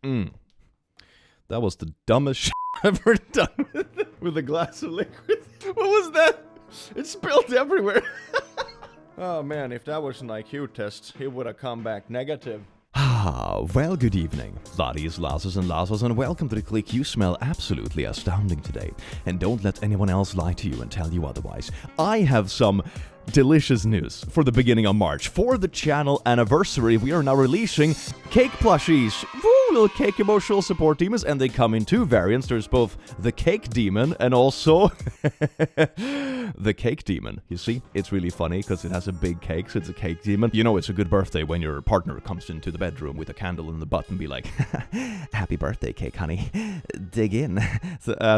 That was the dumbest shit I've ever done with a glass of liquid. What was that? It spilled everywhere. Oh man, if that was an IQ test, it would have come back negative. Well, good evening, laddies, lasses, and lasses, and welcome to the click. You smell absolutely astounding today. And don't let anyone else lie to you and tell you otherwise. I have some delicious news for the beginning of March. For the channel anniversary, we are now releasing cake plushies. Woo, little cake emotional support demons, and they come in two variants. There's both the cake demon and also the cake demon. You see, it's really funny because it has a big cake, so it's a cake demon. You know it's a good birthday when your partner comes into the bedroom with a candle in the butt and be like, happy birthday cake, honey. Dig in.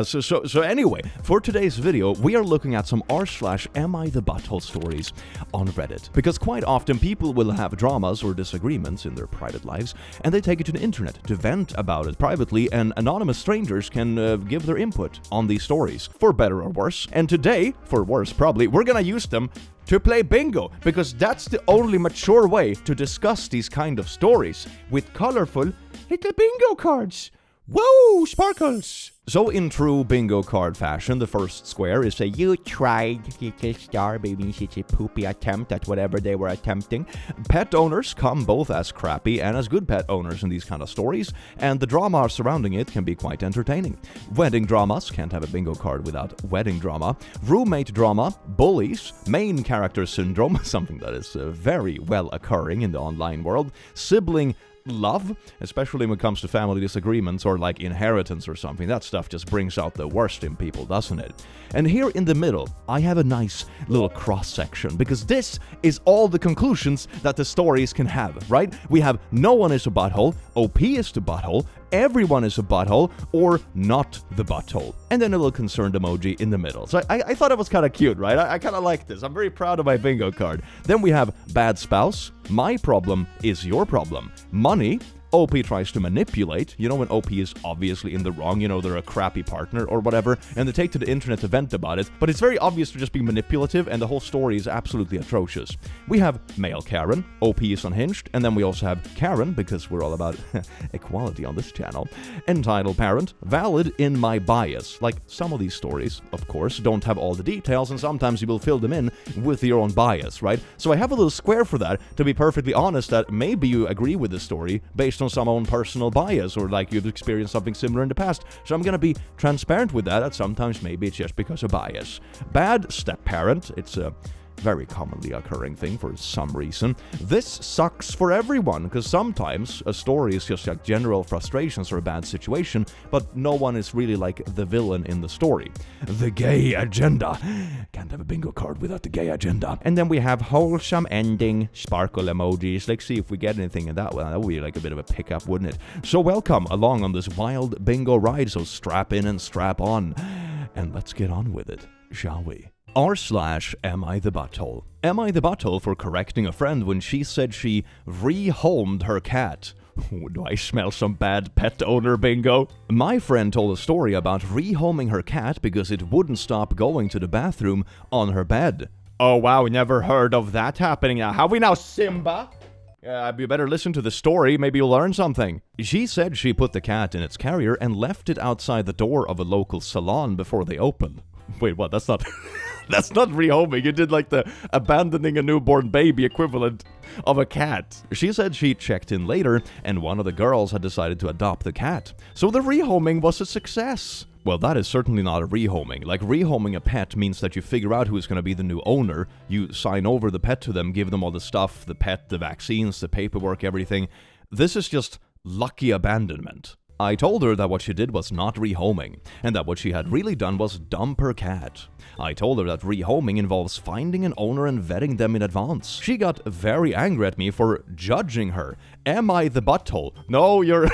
So anyway, for today's video, we are looking at some r/am I the butthole stories on Reddit. Because quite often people will have dramas or disagreements in their private lives, and they take it to the internet to vent about it privately, and anonymous strangers can give their input on these stories, for better or worse. And today, for worse probably, we're gonna use them to play bingo, because that's the only mature way to discuss these kind of stories, with colorful little bingo cards. Whoa, sparkles! So in true bingo card fashion, the first square is a "you tried, little star baby, such a poopy attempt at whatever they were attempting." Pet owners come both as crappy and as good pet owners in these kind of stories, and the drama surrounding it can be quite entertaining. Wedding dramas, can't have a bingo card without wedding drama. Roommate drama, bullies, main character syndrome, something that is very well occurring in the online world. Sibling love, especially when it comes to family disagreements or like inheritance or something. That stuff just brings out the worst in people, doesn't it? And here in the middle, I have a nice little cross-section, because this is all the conclusions that the stories can have, right? We have no one is a butthole, OP is the butthole, everyone is a butthole, or not the butthole. And then a little concerned emoji in the middle. So I thought it was kind of cute, right? I kind of like this. I'm very proud of my bingo card. Then we have bad spouse, my problem is your problem. Money, OP tries to manipulate, you know, when OP is obviously in the wrong, you know, they're a crappy partner or whatever, and they take to the internet to vent about it, but it's very obvious to just be manipulative, and the whole story is absolutely atrocious. We have male Karen, OP is unhinged, and then we also have Karen, because we're all about equality on this channel. Entitled parent, valid in my bias. Like, some of these stories, of course, don't have all the details, and sometimes you will fill them in with your own bias, right? So I have a little square for that, to be perfectly honest, that maybe you agree with the story based on some own personal bias, or like you've experienced something similar in the past. So I'm gonna be transparent with that sometimes maybe it's just because of bias. Bad step-parent, it's a very commonly occurring thing for some reason. This sucks for everyone, because sometimes a story is just like general frustrations or a bad situation, but no one is really like the villain in the story. The gay agenda. Can't have a bingo card without the gay agenda. And then we have wholesome ending, sparkle emojis. Let's see if we get anything in that one. That would be like a bit of a pickup, wouldn't it? So welcome along on this wild bingo ride, so strap in and strap on. And let's get on with it, shall we? r/am I the butthole? Am I the butthole for correcting a friend when she said she rehomed her cat? Do I smell some bad pet owner bingo? My friend told a story about rehoming her cat because it wouldn't stop going to the bathroom on her bed. Oh wow, never heard of that happening. Now, have we now, Simba? You better listen to the story, maybe you'll learn something. She said she put the cat in its carrier and left it outside the door of a local salon before they opened. Wait, what? That's not... That's not rehoming. You did like the abandoning a newborn baby equivalent of a cat. She said she checked in later, and one of the girls had decided to adopt the cat. So the rehoming was a success. Well, that is certainly not a rehoming. Like, rehoming a pet means that you figure out who is going to be the new owner, you sign over the pet to them, give them all the stuff, the pet, the vaccines, the paperwork, everything. This is just lucky abandonment. I told her that what she did was not rehoming, and that what she had really done was dump her cat. I told her that rehoming involves finding an owner and vetting them in advance. She got very angry at me for judging her. Am I the butthole? No, you're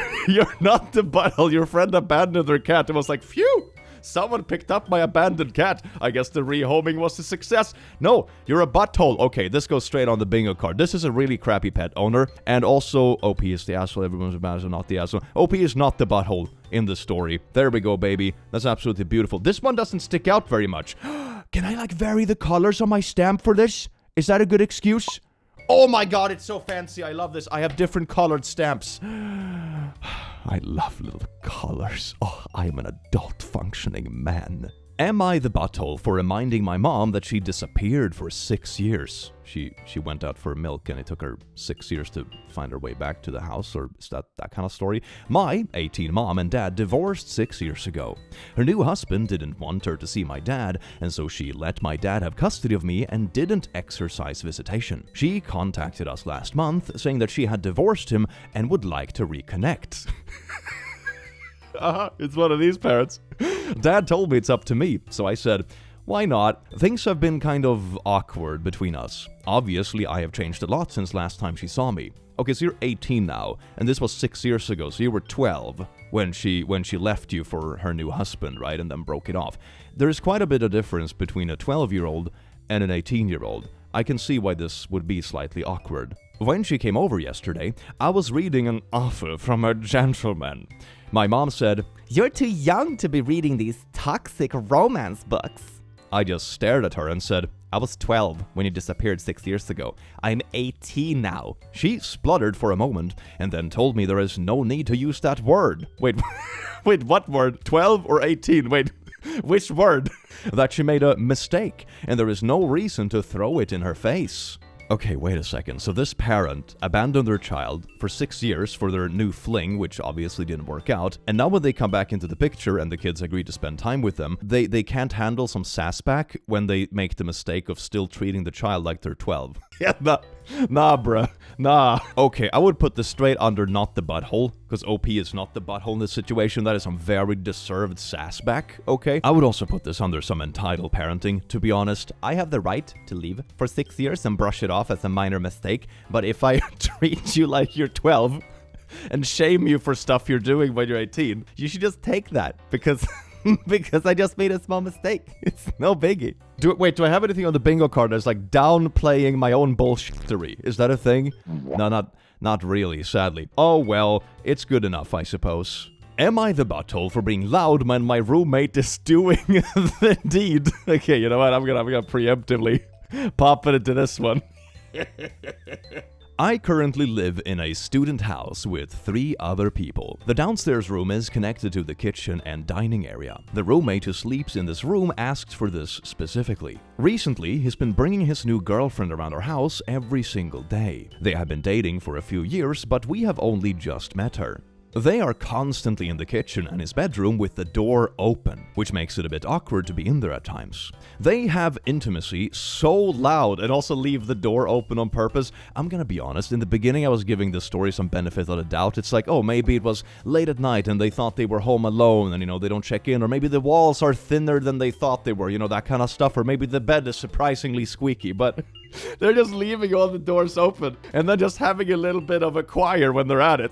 not the butthole. Your friend abandoned her cat. It was like, phew! Someone picked up my abandoned cat. I guess the rehoming was a success. No, you're a butthole. Okay, this goes straight on the bingo card. This is a really crappy pet owner. And also, OP is the asshole. Everyone's about not the asshole. OP is not the butthole in the story. There we go, baby. That's absolutely beautiful. This one doesn't stick out very much. Can I, like, vary the colors on my stamp for this? Is that a good excuse? Oh my god, it's so fancy. I love this. I have different colored stamps. I love little colors. Oh, I am an adult functioning man. Am I the butthole for reminding my mom that she disappeared for 6 years? She went out for milk and it took her 6 years to find her way back to the house, or is that kind of story? My 18 mom and dad divorced 6 years ago. Her new husband didn't want her to see my dad, and so she let my dad have custody of me and didn't exercise visitation. She contacted us last month saying that she had divorced him and would like to reconnect. It's one of these parents. Dad told me it's up to me, so I said, why not? Things have been kind of awkward between us. Obviously, I have changed a lot since last time she saw me. Okay, so you're 18 now, and this was 6 years ago, so you were 12 when she left you for her new husband, right, and then broke it off. There's quite a bit of difference between a 12-year-old and an 18-year-old. I can see why this would be slightly awkward. When she came over yesterday, I was reading an offer from a gentleman. My mom said, "You're too young to be reading these toxic romance books." I just stared at her and said, "I was 12 when you disappeared 6 years ago. I'm 18 now." She spluttered for a moment and then told me there is no need to use that word. Wait, wait, what word? 12 or 18? Wait, which word? That she made a mistake and there is no reason to throw it in her face. Okay, wait a second. So this parent abandoned their child for 6 years for their new fling, which obviously didn't work out. And now when they come back into the picture and the kids agree to spend time with them, they can't handle some sass back when they make the mistake of still treating the child like they're 12. Yeah, nah, bruh. Nah. Okay, I would put this straight under not the butthole, because OP is not the butthole in this situation. That is some very deserved sass back, okay? I would also put this under some entitled parenting, to be honest. I have the right to leave for 6 years and brush it off as a minor mistake, but if I treat you like you're 12 and shame you for stuff you're doing when you're 18, you should just take that, because I just made a small mistake. It's no biggie. Do I have anything on the bingo card that's like downplaying my own bullshittery? Is that a thing? No, not really, sadly. Oh well, it's good enough, I suppose. Am I the butthole for being loud when my roommate is doing the deed? Okay, you know what? I'm gonna preemptively pop it into this one. I currently live in a student house with 3 other people. The downstairs room is connected to the kitchen and dining area. The roommate who sleeps in this room asked for this specifically. Recently, he's been bringing his new girlfriend around our house every single day. They have been dating for a few years, but we have only just met her. They are constantly in the kitchen and his bedroom with the door open, which makes it a bit awkward to be in there at times. They have intimacy so loud and also leave the door open on purpose. I'm gonna be honest, in the beginning I was giving this story some benefit of the doubt. It's like, oh, maybe it was late at night and they thought they were home alone and, they don't check in. Or maybe the walls are thinner than they thought they were, that kind of stuff. Or maybe the bed is surprisingly squeaky, but they're just leaving all the doors open and then just having a little bit of a choir when they're at it.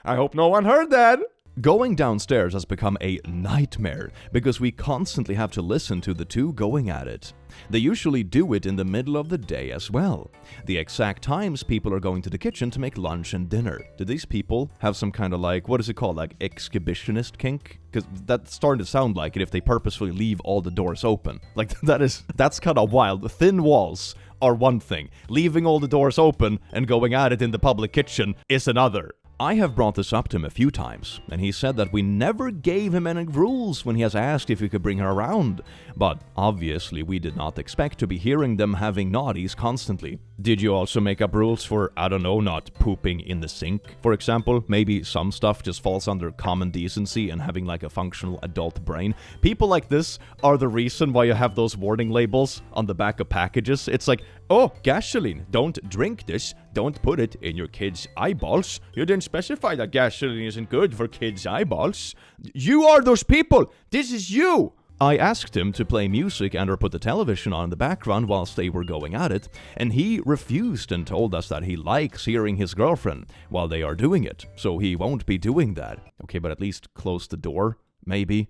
I hope no one heard that. Going downstairs has become a nightmare because we constantly have to listen to the two going at it. They usually do it in the middle of the day as well. The exact times people are going to the kitchen to make lunch and dinner. Do these people have some kind of what is it called, exhibitionist kink? Because that's starting to sound like it if they purposefully leave all the doors open. That's kind of wild. Thin walls are one thing. Leaving all the doors open and going at it in the public kitchen is another. I have brought this up to him a few times, and he said that we never gave him any rules when he has asked if we could bring her around. But obviously we did not expect to be hearing them having naughties constantly. Did you also make up rules for, I don't know, not pooping in the sink? For example, maybe some stuff just falls under common decency and having a functional adult brain. People like this are the reason why you have those warning labels on the back of packages. It's like, oh, gasoline, don't drink this, don't put it in your kids' eyeballs. You didn't specify that gasoline isn't good for kids' eyeballs. You are those people! This is you! I asked him to play music and or put the television on in the background whilst they were going at it, and he refused and told us that he likes hearing his girlfriend while they are doing it, so he won't be doing that. Okay, but at least close the door, maybe?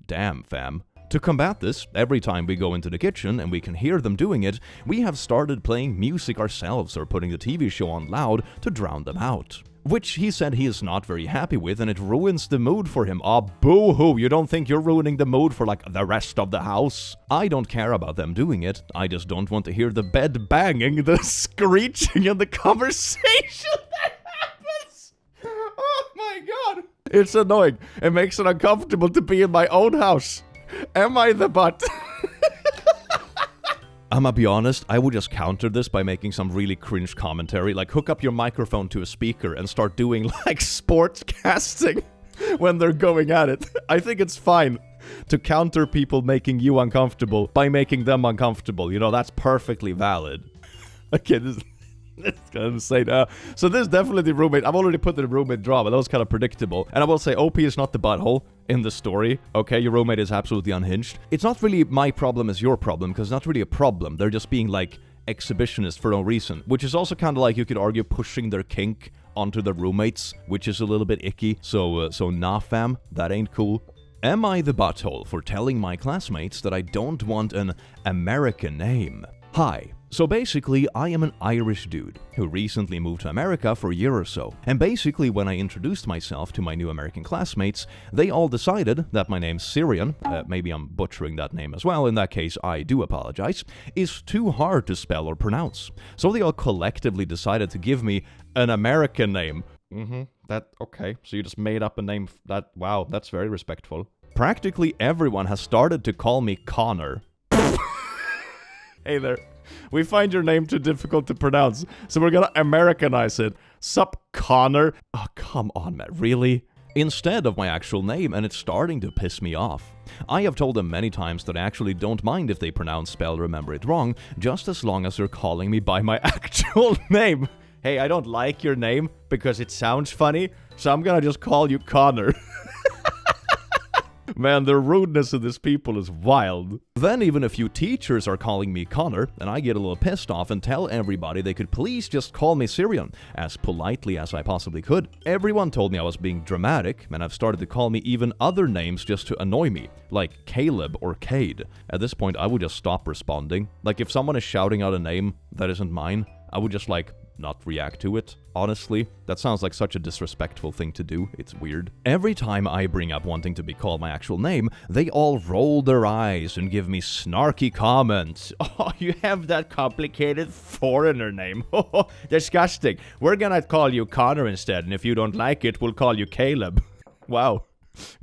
Damn, fam. To combat this, every time we go into the kitchen and we can hear them doing it, we have started playing music ourselves or putting the TV show on loud to drown them out. Which he said he is not very happy with and it ruins the mood for him. Ah, boo-hoo, you don't think you're ruining the mood for the rest of the house? I don't care about them doing it, I just don't want to hear the bed banging, the screeching, and the conversation that happens. It's annoying. It makes it uncomfortable to be in my own house. Am I the butt? I'ma be honest, I would just counter this by making some really cringe commentary, like hook up your microphone to a speaker and start doing like sports casting when they're going at it. I think it's fine to counter people making you uncomfortable by making them uncomfortable. You know, that's perfectly valid. Okay, it's kind of insane. So this is definitely the roommate. I've already put the roommate drama. That was kind of predictable. And I will say, OP is not the butthole in the story. Okay, your roommate is absolutely unhinged. It's not really my problem as your problem, because it's not really a problem. They're just being like exhibitionist for no reason. Which is also kind of like, you could argue, pushing their kink onto the roommates, which is a little bit icky. So nah fam, that ain't cool. Am I the butthole for telling my classmates that I don't want an American name? Hi. So basically, I am an Irish dude who recently moved to America for a year or so. And basically, when I introduced myself to my new American classmates, they all decided that my name's Syrian, maybe I'm butchering that name as well, in that case I do apologize, is too hard to spell or pronounce. So they all collectively decided to give me an American name. Okay, so you just made up a name that, wow, that's very respectful. Practically everyone has started to call me Connor. Hey there. We find your name too difficult to pronounce, so we're gonna Americanize it. Sup, Connor? Oh, come on, man. Really? Instead of my actual name, and it's starting to piss me off. I have told them many times that I actually don't mind if they pronounce, spell, remember it wrong, just as long as they're calling me by my actual name. Hey, I don't like your name because it sounds funny, so I'm gonna just call you Connor. Man, the rudeness of these people is wild. Then even a few teachers are calling me Connor, and I get a little pissed off and tell everybody they could please just call me Syrian, as politely as I possibly could. Everyone told me I was being dramatic, and I've started to call me even other names just to annoy me, like Caleb or Cade. At this point, I would just stop responding. Like, if someone is shouting out a name that isn't mine, I would just, like, not react to it. Honestly, that sounds like such a disrespectful thing to do. It's weird. Every time I bring up wanting to be called my actual name, they all roll their eyes and give me snarky comments. Oh, you have that complicated foreigner name. Oh, disgusting. We're gonna call you Connor instead, and if you don't like it, we'll call you Caleb. Wow.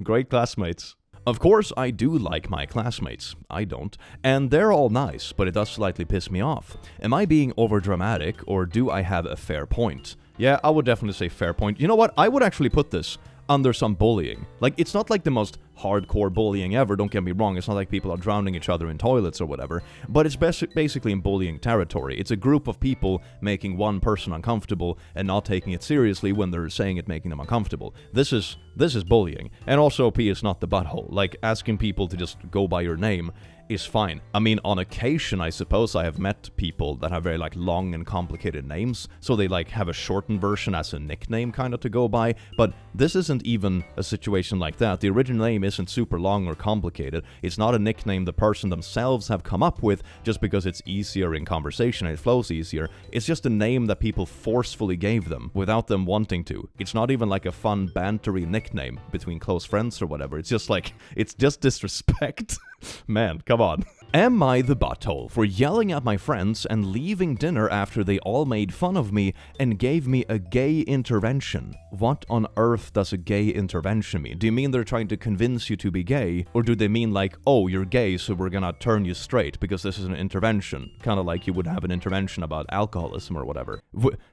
Great classmates. Of course, I do like my classmates. I don't. And they're all nice, but it does slightly piss me off. Am I being overdramatic, or do I have a fair point? Yeah, I would definitely say fair point. You know what? I would actually put this under some bullying. Like, it's not like the most hardcore bullying ever, don't get me wrong. It's not like people are drowning each other in toilets or whatever. But it's basically in bullying territory. It's a group of people making one person uncomfortable and not taking it seriously when they're saying it making them uncomfortable. This is bullying. And also, P is not the butthole. Like, asking people to just go by your name is fine. I mean, on occasion, I suppose I have met people that have very, like, long and complicated names, so they, like, have a shortened version as a nickname kind of to go by, but this isn't even a situation like that. The original name isn't super long or complicated. It's not a nickname the person themselves have come up with just because it's easier in conversation and it flows easier. It's just a name that people forcefully gave them without them wanting to. It's not even like a fun bantery nickname between close friends or whatever. It's just like, it's just disrespect. Man, come on. Am I the butthole for yelling at my friends and leaving dinner after they all made fun of me and gave me a gay intervention? What on earth does a gay intervention mean? Do you mean they're trying to convince you to be gay? Or do they mean like, oh, you're gay, so we're gonna turn you straight because this is an intervention? Kind of like you would have an intervention about alcoholism or whatever.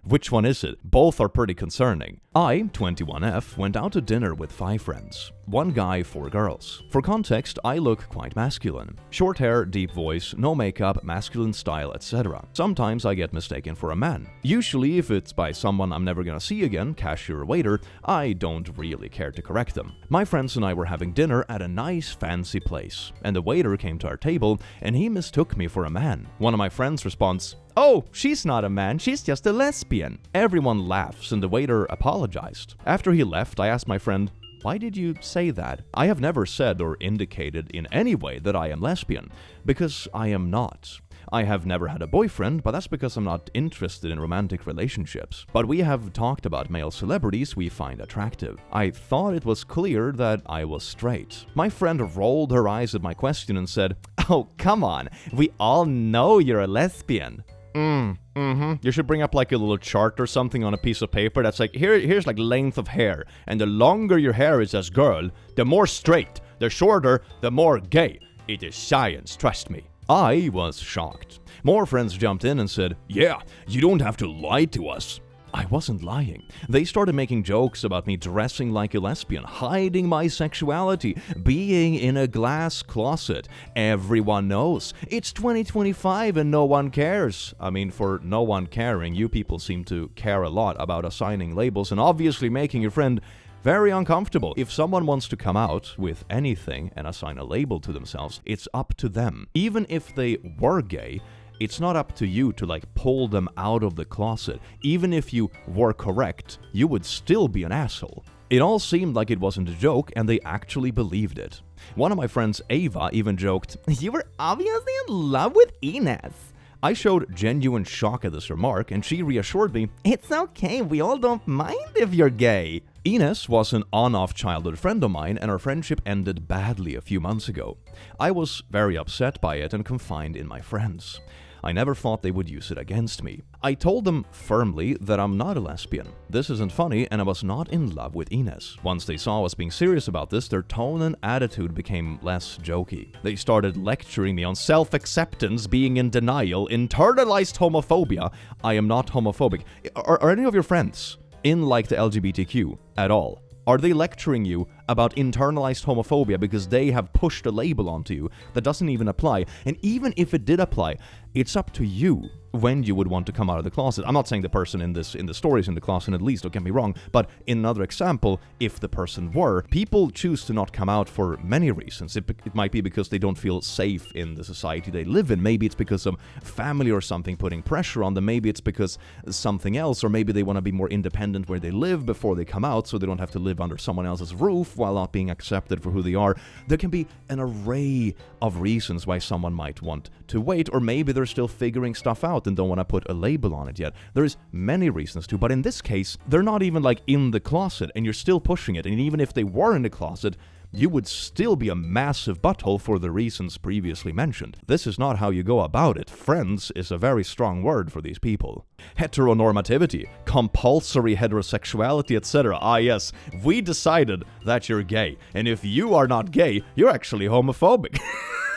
Which one is it? Both are pretty concerning. I, 21F, went out to dinner with 5 friends. 1 guy, 4 girls. For context, I look quite masculine. Short hair, deep voice, no makeup, masculine style, etc. Sometimes I get mistaken for a man. Usually, if it's by someone I'm never gonna see again, cashier or waiter, I don't really care to correct them. My friends and I were having dinner at a nice fancy place, and the waiter came to our table and he mistook me for a man. One of my friends responds, "Oh, she's not a man, she's just a lesbian." Everyone laughs and the waiter apologized. After he left, I asked my friend, "Why did you say that?" I have never said or indicated in any way that I am lesbian, because I am not. I have never had a boyfriend, but that's because I'm not interested in romantic relationships. But we have talked about male celebrities we find attractive. I thought it was clear that I was straight. My friend rolled her eyes at my question and said, "Oh, come on, we all know you're a lesbian." You should bring up like a little chart or something on a piece of paper that's like, here's like length of hair. And the longer your hair is as girl, the more straight. The shorter, the more gay. It is science, trust me. I was shocked. More friends jumped in and said, yeah, you don't have to lie to us. I wasn't lying. They started making jokes about me dressing like a lesbian, hiding my sexuality, being in a glass closet. Everyone knows. It's 2025 and no one cares. I mean, for no one caring, you people seem to care a lot about assigning labels and obviously making your friend very uncomfortable. If someone wants to come out with anything and assign a label to themselves, it's up to them. Even if they were gay, it's not up to you to like pull them out of the closet. Even if you were correct, you would still be an asshole. It all seemed like it wasn't a joke, and they actually believed it. One of my friends, Ava, even joked, "You were obviously in love with Ines." I showed genuine shock at this remark, and she reassured me, "It's okay, we all don't mind if you're gay." Ines was an on-off childhood friend of mine, and our friendship ended badly a few months ago. I was very upset by it and confined in my friends. I never thought they would use it against me. I told them firmly that I'm not a lesbian. This isn't funny, and I was not in love with Ines. Once they saw us being serious about this, their tone and attitude became less jokey. They started lecturing me on self-acceptance, being in denial, internalized homophobia. I am not homophobic. Are any of your friends in like the LGBTQ at all? Are they lecturing you about internalized homophobia because they have pushed a label onto you that doesn't even apply? And even if it did apply, it's up to you when you would want to come out of the closet. I'm not saying the person in the story is in the closet at least, don't get me wrong, but in another example, if the person were, people choose to not come out for many reasons. It might be because they don't feel safe in the society they live in. Maybe it's because of family or something putting pressure on them. Maybe it's because something else, or maybe they want to be more independent where they live before they come out so they don't have to live under someone else's roof while not being accepted for who they are. There can be an array of reasons why someone might want to wait, or maybe they're still figuring stuff out and don't want to put a label on it yet. There's many reasons to, but in this case, they're not even like in the closet and you're still pushing it. And even if they were in the closet, you would still be a massive butthole for the reasons previously mentioned. This is not how you go about it. Friends is a very strong word for these people. Heteronormativity, compulsory heterosexuality, etc. Ah yes, we decided that you're gay. And if you are not gay, you're actually homophobic.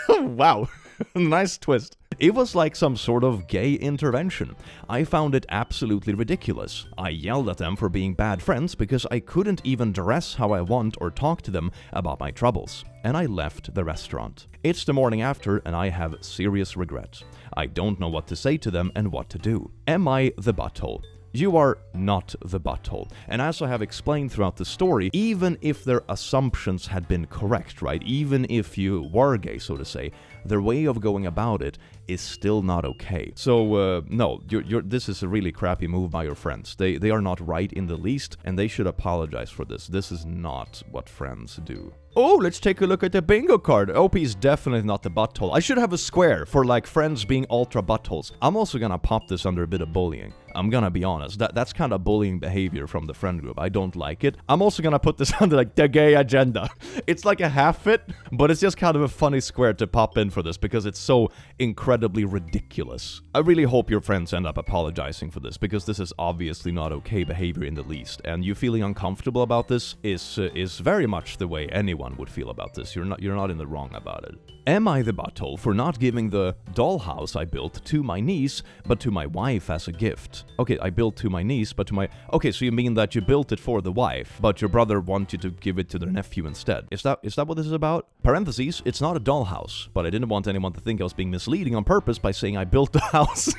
Wow. Nice twist. It was like some sort of gay intervention. I found it absolutely ridiculous. I yelled at them for being bad friends because I couldn't even dress how I want or talk to them about my troubles. And I left the restaurant. It's the morning after and I have serious regret. I don't know what to say to them and what to do. Am I the butthole? You are not the butthole. And as I have explained throughout the story, even if their assumptions had been correct, right? Even if you were gay, so to say, their way of going about it is still not okay. So, no, this is a really crappy move by your friends. They are not right in the least, and they should apologize for this. This is not what friends do. Oh, let's take a look at the bingo card. OP is definitely not the butthole. I should have a square for like friends being ultra buttholes. I'm also gonna pop this under a bit of bullying. I'm gonna be honest. That's kind of bullying behavior from the friend group. I don't like it. I'm also gonna put this under like the gay agenda. It's like a half fit, but it's just kind of a funny square to pop in for this because it's so incredibly ridiculous. I really hope your friends end up apologizing for this because this is obviously not okay behavior in the least. And you feeling uncomfortable about this is very much the way anyone would feel about this. You're not in the wrong about it. Am I the butthole for not giving the dollhouse I built to my niece, but to my wife as a gift? Okay, I built to my niece, but to my... Okay, so you mean that you built it for the wife, but your brother wanted you to give it to their nephew instead. Is that what this is about? Parentheses, it's not a dollhouse, but I didn't want anyone to think I was being misleading on purpose by saying I built the house.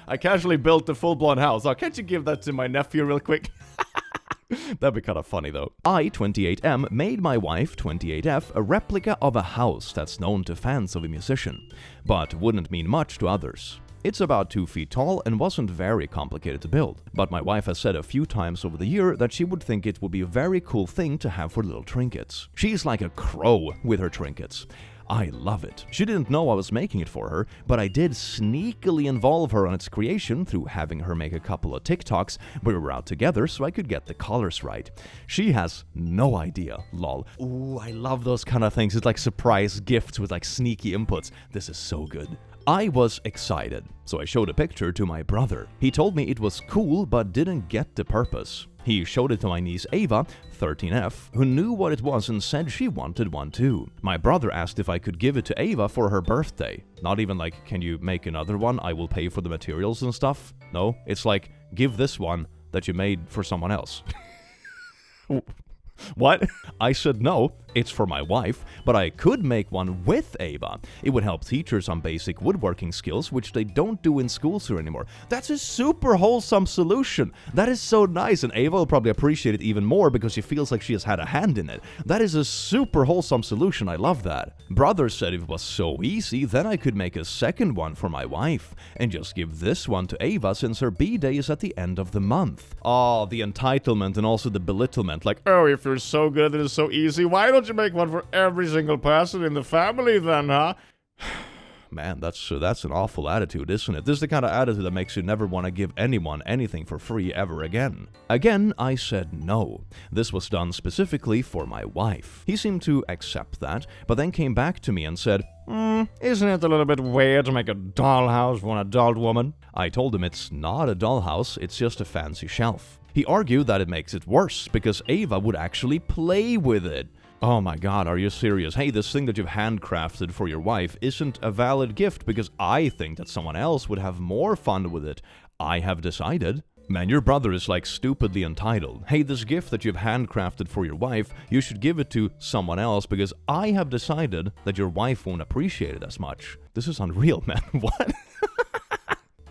I casually built a full-blown house. Oh, can't you give that to my nephew real quick? That'd be kind of funny though. I, 28M, made my wife, 28F, a replica of a house that's known to fans of a musician, but wouldn't mean much to others. It's about 2 feet tall and wasn't very complicated to build, but my wife has said a few times over the year that she would think it would be a very cool thing to have for little trinkets. She's like a crow with her trinkets. I love it. She didn't know I was making it for her, but I did sneakily involve her on its creation through having her make a couple of TikToks where we were out together so I could get the colors right. She has no idea, lol. Ooh, I love those kind of things. It's like surprise gifts with like sneaky inputs. This is so good. I was excited, so I showed a picture to my brother. He told me it was cool but didn't get the purpose. He showed it to my niece Ava, 13F, who knew what it was and said she wanted one too. My brother asked if I could give it to Ava for her birthday. Not even like, can you make another one? I will pay for the materials and stuff. No, it's like, give this one that you made for someone else. What? I said no, it's for my wife, but I could make one with Ava. It would help teach her some basic woodworking skills, which they don't do in schools here anymore. That's a super wholesome solution. That is so nice, and Ava will probably appreciate it even more because she feels like she has had a hand in it. That is a super wholesome solution, I love that. Brother said if it was so easy, then I could make a second one for my wife, and just give this one to Ava since her B-day is at the end of the month. Oh, the entitlement and also the belittlement, like, oh, if you're so good and it's so easy, why don't you make one for every single person in the family then, huh? Man, that's an awful attitude, isn't it? This is the kind of attitude that makes you never want to give anyone anything for free ever again. Again, I said no. This was done specifically for my wife. He seemed to accept that, but then came back to me and said, isn't it a little bit weird to make a dollhouse for an adult woman? I told him it's not a dollhouse, it's just a fancy shelf. He argued that it makes it worse because Ava would actually play with it. Oh my god, are you serious? Hey, this thing that you've handcrafted for your wife isn't a valid gift because I think that someone else would have more fun with it. I have decided. Man, your brother is like stupidly entitled. Hey, this gift that you've handcrafted for your wife, you should give it to someone else because I have decided that your wife won't appreciate it as much. This is unreal, man. What?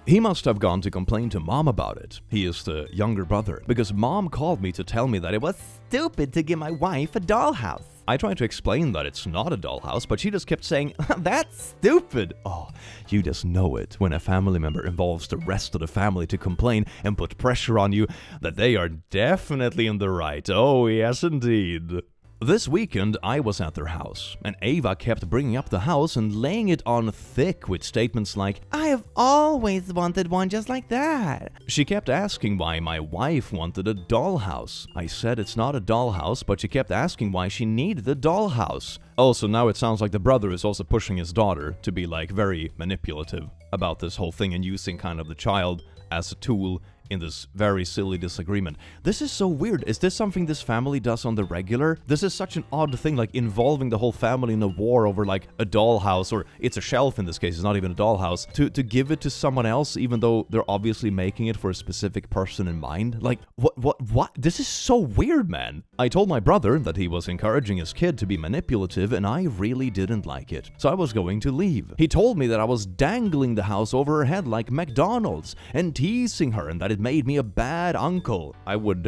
He must have gone to complain to mom about it. He is the younger brother, because mom called me to tell me that it was stupid to give my wife a dollhouse. I tried to explain that it's not a dollhouse, but she just kept saying, that's stupid. Oh, you just know it when a family member involves the rest of the family to complain and put pressure on you that they are definitely in the right. Oh, yes, indeed. This weekend, I was at their house, and Ava kept bringing up the house and laying it on thick with statements like, I have always wanted one just like that. She kept asking why my wife wanted a dollhouse. I said it's not a dollhouse, but she kept asking why she needed a dollhouse. Also, now it sounds like the brother is also pushing his daughter to be like very manipulative about this whole thing and using kind of the child as a tool in this very silly disagreement. This is so weird. Is this something this family does on the regular? This is such an odd thing, like involving the whole family in a war over like a dollhouse, or it's a shelf in this case, it's not even a dollhouse, to give it to someone else even though they're obviously making it for a specific person in mind. Like, what? This is so weird, man. I told my brother that he was encouraging his kid to be manipulative and I really didn't like it. So I was going to leave. He told me that I was dangling the house over her head like McDonald's and teasing her and that it made me a bad uncle. I would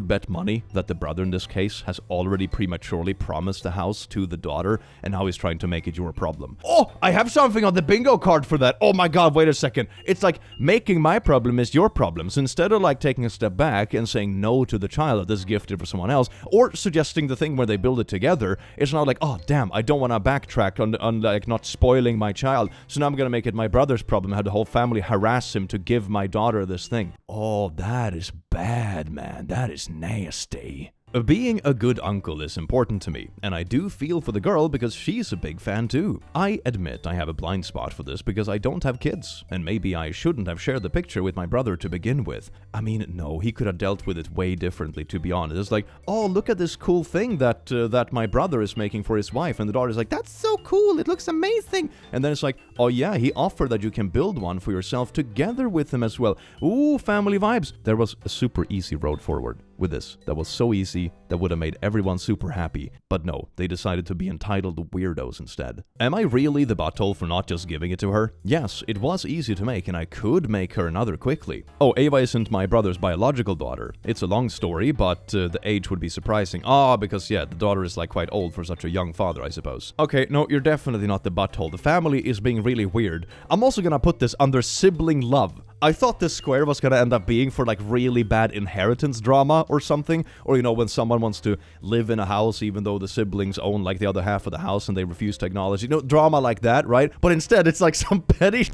bet money that the brother in this case has already prematurely promised the house to the daughter and now he's trying to make it your problem. Oh, I have something on the bingo card for that. Oh my god, wait a second. It's like making my problem is your problem. So instead of like taking a step back and saying no to the child that is gifted for someone else, or suggesting the thing where they build it together, it's not like, oh damn, I don't want to backtrack on like not spoiling my child, so now I'm gonna make it my brother's problem, have the whole family harass him to give my daughter this thing. Oh, that is bad, man. That is nasty. Being a good uncle is important to me, and I do feel for the girl because she's a big fan too. I admit I have a blind spot for this because I don't have kids, and maybe I shouldn't have shared the picture with my brother to begin with. I mean, no, he could have dealt with it way differently, to be honest. It's like, oh, look at this cool thing that my brother is making for his wife, and the daughter's like, that's so cool, it looks amazing. And then it's like, oh yeah, he offered that you can build one for yourself together with him as well. Ooh, family vibes. There was a super easy road forward with this. That was so easy, that would have made everyone super happy. But no, they decided to be entitled weirdos instead. Am I really the butthole for not just giving it to her? Yes, it was easy to make and I could make her another quickly. Oh, Ava isn't my brother's biological daughter. It's a long story, but the age would be surprising. Because yeah, the daughter is like quite old for such a young father, I suppose. Okay, no, you're definitely not the butthole. The family is being really weird. I'm also gonna put this under sibling love. I thought this square was gonna end up being for like really bad inheritance drama or something, or you know, when someone wants to live in a house even though the siblings own like the other half of the house and they refuse to acknowledge, you know, drama like that, right? But instead it's like some petty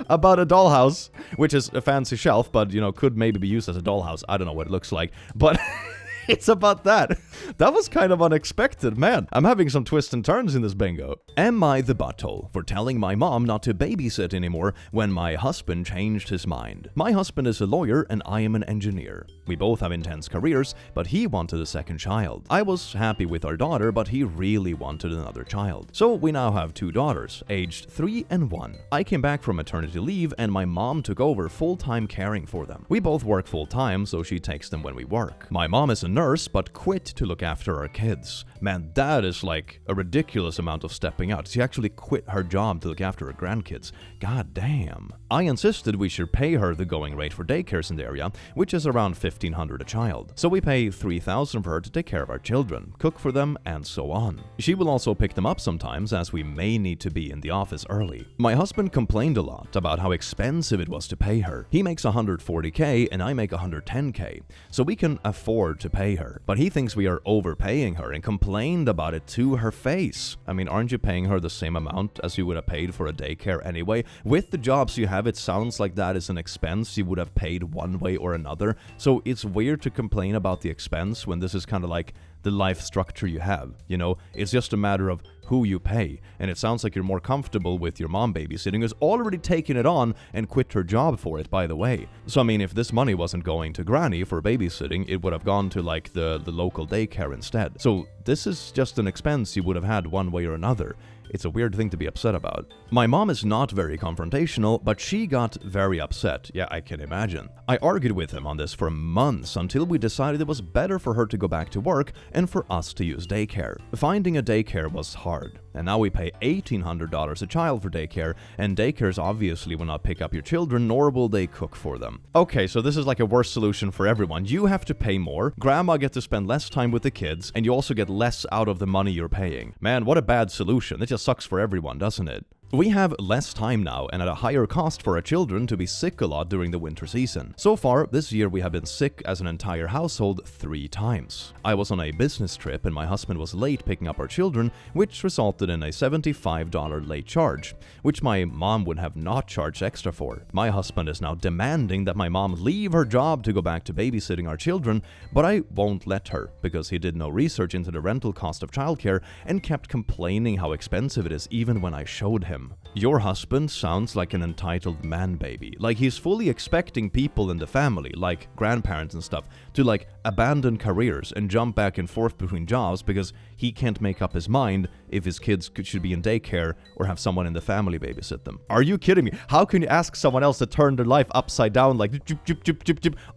about a dollhouse, which is a fancy shelf, but you know, could maybe be used as a dollhouse. I don't know what it looks like, but It's about that. That was kind of unexpected, man. I'm having some twists and turns in this bingo. Am I the butthole for telling my mom not to babysit anymore when my husband changed his mind? My husband is a lawyer and I am an engineer. We both have intense careers, but he wanted a second child. I was happy with our daughter, but he really wanted another child. So we now have 2 daughters, aged 3 and 1. I came back from maternity leave and my mom took over full-time caring for them. We both work full-time, so she takes them when we work. My mom is a nurse, but quit to look after our kids. Man, that is like a ridiculous amount of stepping out. She actually quit her job to look after her grandkids. God damn. I insisted we should pay her the going rate for daycares in the area, which is around $1,500 a child. So we pay $3,000 for her to take care of our children, cook for them, and so on. She will also pick them up sometimes, as we may need to be in the office early. My husband complained a lot about how expensive it was to pay her. He makes $140K and I make $110K, so we can afford to pay her. But he thinks we are overpaying her and complained about it to her face. I mean, aren't you paying her the same amount as you would have paid for a daycare anyway? With the jobs you have, it sounds like that is an expense you would have paid one way or another. So it's weird to complain about the expense when this is kind of like the life structure you have. You know, it's just a matter of who you pay. And it sounds like you're more comfortable with your mom babysitting, who's already taken it on and quit her job for it, by the way. So I mean, if this money wasn't going to Granny for babysitting, it would have gone to like the local daycare instead. So this is just an expense you would have had one way or another. It's a weird thing to be upset about. My mom is not very confrontational, but she got very upset. Yeah, I can imagine. I argued with him on this for months until we decided it was better for her to go back to work and for us to use daycare. Finding a daycare was hard, and now we pay $1,800 a child for daycare, and daycares obviously will not pick up your children, nor will they cook for them. Okay, so this is like a worse solution for everyone. You have to pay more, grandma gets to spend less time with the kids, and you also get less out of the money you're paying. Man, what a bad solution. It just sucks for everyone, doesn't it? We have less time now and at a higher cost for our children to be sick a lot during the winter season. So far, this year we have been sick as an entire household 3 times. I was on a business trip and my husband was late picking up our children, which resulted in a $75 late charge, which my mom would have not charged extra for. My husband is now demanding that my mom leave her job to go back to babysitting our children, but I won't let her because he did no research into the rental cost of childcare and kept complaining how expensive it is even when I showed him. Your husband sounds like an entitled man baby, like he's fully expecting people in the family, like grandparents and stuff, to like abandon careers and jump back and forth between jobs because he can't make up his mind if his kids should be in daycare or have someone in the family babysit them. Are you kidding me? How can you ask someone else to turn their life upside down like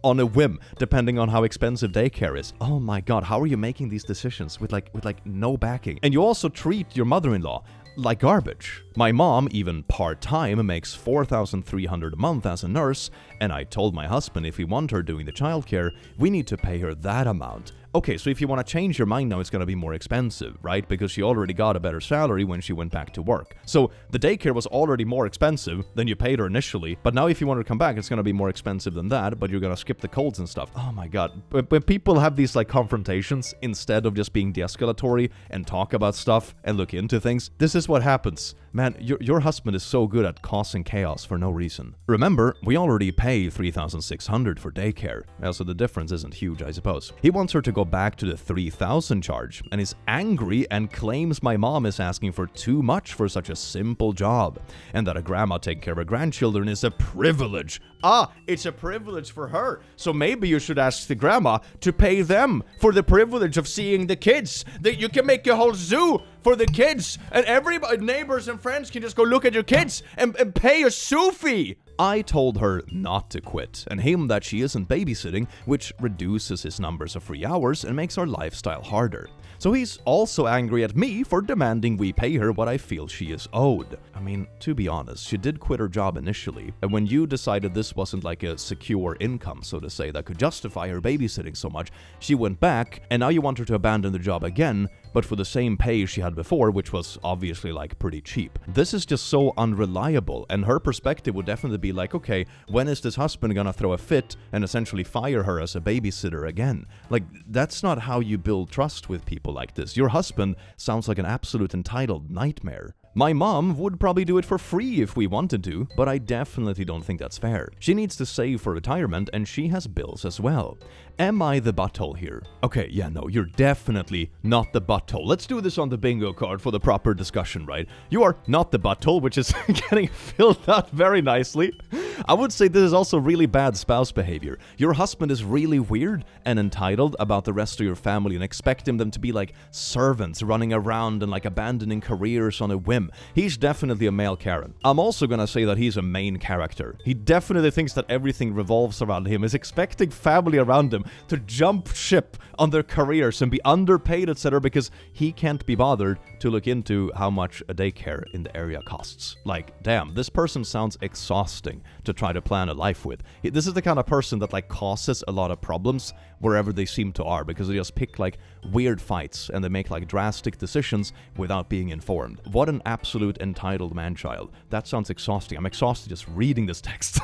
on a whim, depending on how expensive daycare is? Oh my god, how are you making these decisions with like no backing? And you also treat your mother-in-law like garbage. My mom, even part-time, makes $4,300 a month as a nurse, and I told my husband if we want her doing the childcare, we need to pay her that amount. Okay, so if you want to change your mind now, it's going to be more expensive, right? Because she already got a better salary when she went back to work. So the daycare was already more expensive than you paid her initially, but now if you want her to come back, it's going to be more expensive than that, but you're going to skip the colds and stuff. Oh my god. When people have these like confrontations, instead of just being de-escalatory and talk about stuff and look into things, this is what happens. Man, your husband is so good at causing chaos for no reason. Remember, we already pay $3,600 for daycare, so the difference isn't huge, I suppose. He wants her to go back to the $3,000 charge and is angry and claims my mom is asking for too much for such a simple job, and that a grandma taking care of her grandchildren is a privilege. Ah, it's a privilege for her. So maybe you should ask the grandma to pay them for the privilege of seeing the kids. That you can make a whole zoo for the kids, and everybody, neighbors and friends can just go look at your kids and pay a zoo fee. I told her not to quit, and him that she isn't babysitting, which reduces his numbers of free hours and makes our lifestyle harder. So he's also angry at me for demanding we pay her what I feel she is owed. I mean, to be honest, she did quit her job initially, and when you decided this wasn't like a secure income, so to say, that could justify her babysitting so much, she went back, and now you want her to abandon the job again, but for the same pay she had before, which was obviously like pretty cheap. This is just so unreliable, and her perspective would definitely be like, okay, when is this husband gonna throw a fit and essentially fire her as a babysitter again? Like, that's not how you build trust with people like this. Your husband sounds like an absolute entitled nightmare. My mom would probably do it for free if we wanted to, but I definitely don't think that's fair. She needs to save for retirement and she has bills as well. Am I the butthole here? Okay, yeah, no, you're definitely not the butthole. Let's do this on the bingo card for the proper discussion, right? You are not the butthole, which is getting filled out very nicely. I would say this is also really bad spouse behavior. Your husband is really weird and entitled about the rest of your family and expecting them to be like servants running around and like abandoning careers on a whim. He's definitely a male Karen. I'm also gonna say that he's a main character. He definitely thinks that everything revolves around him, is expecting family around him to jump ship on their careers and be underpaid, etc., because he can't be bothered to look into how much a daycare in the area costs. Like, damn, this person sounds exhausting to try to plan a life with. This is the kind of person that like causes a lot of problems wherever they seem to are, because they just pick like weird fights and they make like drastic decisions without being informed. What an absolute entitled man-child. That sounds exhausting. I'm exhausted just reading this text.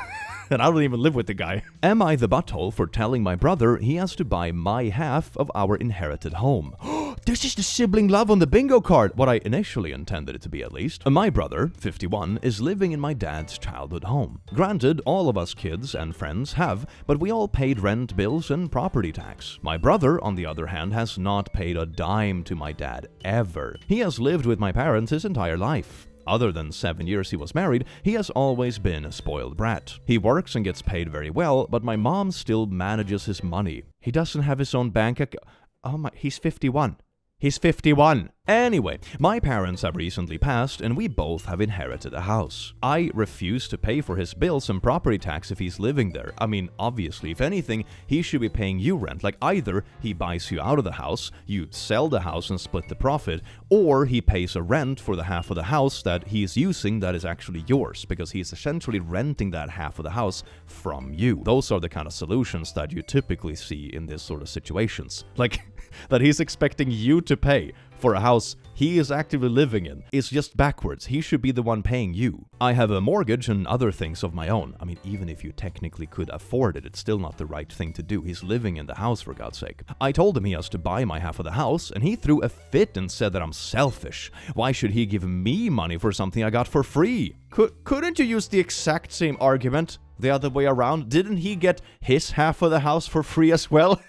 And I don't even live with the guy. Am I the butthole for telling my brother he has to buy my half of our inherited home? This is the sibling love on the bingo card! What I initially intended it to be, at least. My brother, 51, is living in my dad's childhood home. Granted, all of us kids and friends have, but we all paid rent, bills, and property tax. My brother, on the other hand, has not paid a dime to my dad, ever. He has lived with my parents his entire life. Other than 7 years he was married, he has always been a spoiled brat. He works and gets paid very well, but my mom still manages his money. He doesn't have his own bank account. Oh my, he's 51. He's 51. Anyway, my parents have recently passed and we both have inherited a house. I refuse to pay for his bills and property tax if he's living there. I mean, obviously, if anything, he should be paying you rent. Like, either he buys you out of the house, you sell the house and split the profit, or he pays a rent for the half of the house that he's using that is actually yours, because he's essentially renting that half of the house from you. Those are the kind of solutions that you typically see in this sort of situations. Like, that he's expecting you to pay for a house he is actively living in. It's just backwards. He should be the one paying you. I have a mortgage and other things of my own. I mean, even if you technically could afford it, it's still not the right thing to do. He's living in the house, for God's sake. I told him he has to buy my half of the house, and he threw a fit and said that I'm selfish. Why should he give me money for something I got for free? Couldn't you use the exact same argument the other way around? Didn't he get his half of the house for free as well?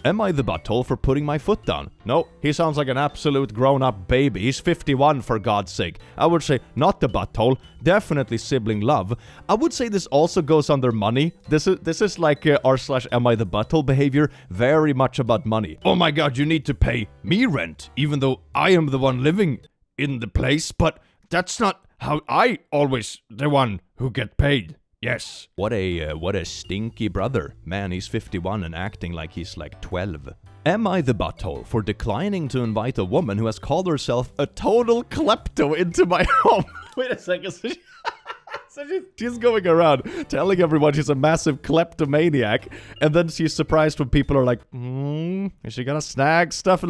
Am I the butthole for putting my foot down? No, he sounds like an absolute grown-up baby. He's 51, for God's sake. I would say not the butthole, definitely sibling love. I would say this also goes under money. This is like r/am I the butthole behavior, very much about money. Oh my God, you need to pay me rent, even though I am the one living in the place, but that's not how I always the one who get paid. Yes. What a stinky brother. Man, he's 51 and acting like he's like 12. Am I the butthole for declining to invite a woman who has called herself a total klepto into my home? Wait a second. So she's going around telling everyone she's a massive kleptomaniac, and then she's surprised when people are like, is she gonna snag stuff?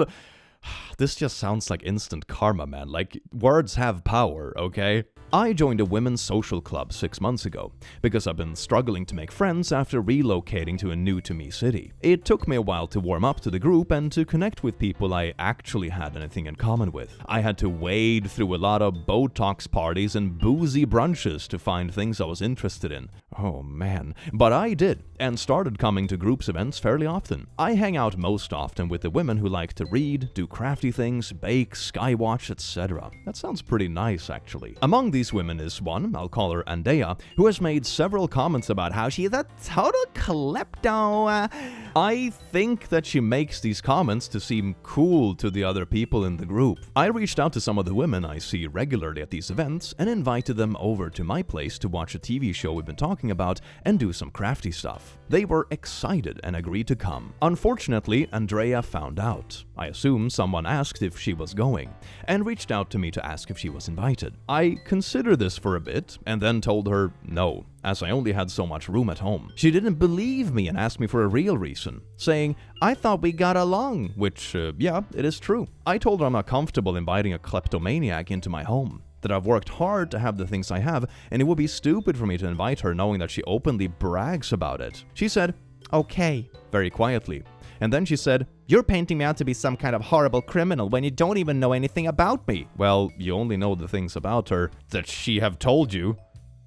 This just sounds like instant karma, man. Like, words have power, okay? I joined a women's social club 6 months ago because I've been struggling to make friends after relocating to a new-to-me city. It took me a while to warm up to the group and to connect with people I actually had anything in common with. I had to wade through a lot of Botox parties and boozy brunches to find things I was interested in. Oh man. But I did, and started coming to groups events fairly often. I hang out most often with the women who like to read, do crafty things, bake, skywatch, etc. That sounds pretty nice, actually. Among these women is one, I'll call her Andea, who has made several comments about how she is a total klepto. I think that she makes these comments to seem cool to the other people in the group. I reached out to some of the women I see regularly at these events and invited them over to my place to watch a TV show we've been talking about and do some crafty stuff. They were excited and agreed to come. Unfortunately, Andrea found out. I assume someone asked if she was going, and reached out to me to ask if she was invited. I considered this for a bit, and then told her no, as I only had so much room at home. She didn't believe me and asked me for a real reason, saying, I thought we got along, which, yeah, it is true. I told her I'm not comfortable inviting a kleptomaniac into my home, that I've worked hard to have the things I have, and it would be stupid for me to invite her knowing that she openly brags about it. She said, okay, very quietly. And then she said, you're painting me out to be some kind of horrible criminal when you don't even know anything about me. Well, you only know the things about her that she have told you.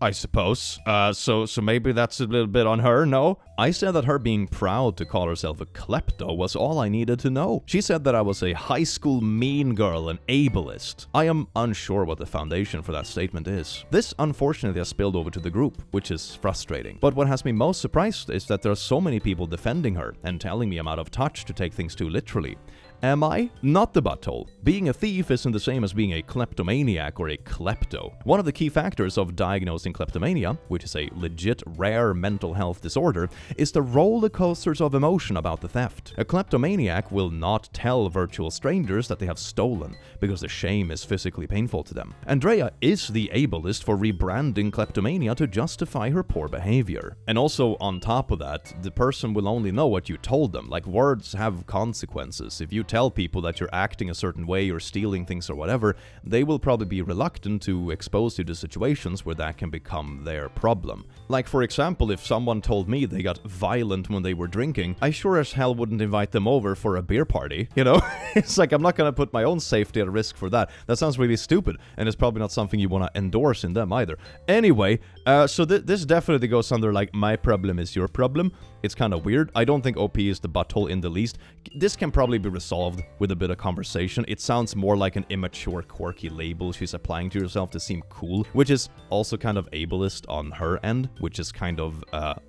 I suppose. So maybe that's a little bit on her, no? I said that her being proud to call herself a klepto was all I needed to know. She said that I was a high school mean girl and ableist. I am unsure what the foundation for that statement is. This unfortunately has spilled over to the group, which is frustrating. But what has me most surprised is that there are so many people defending her and telling me I'm out of touch to take things too literally. Am I? Not the butthole. Being a thief isn't the same as being a kleptomaniac or a klepto. One of the key factors of diagnosing kleptomania, which is a legit rare mental health disorder, is the roller coasters of emotion about the theft. A kleptomaniac will not tell virtual strangers that they have stolen, because the shame is physically painful to them. Andrea is the ableist for rebranding kleptomania to justify her poor behavior. And also, on top of that, the person will only know what you told them. Like, words have consequences. If you tell people that you're acting a certain way or stealing things or whatever, they will probably be reluctant to expose you to situations where that can become their problem. Like, for example, if someone told me they got violent when they were drinking, I sure as hell wouldn't invite them over for a beer party, you know? It's like, I'm not gonna put my own safety at risk for that. That sounds really stupid, and it's probably not something you want to endorse in them either. Anyway, so this definitely goes under, like, my problem is your problem. It's kind of weird. I don't think OP is the butthole in the least. This can probably be resolved with a bit of conversation. It sounds more like an immature, quirky label she's applying to herself to seem cool, which is also kind of ableist on her end, which is kind of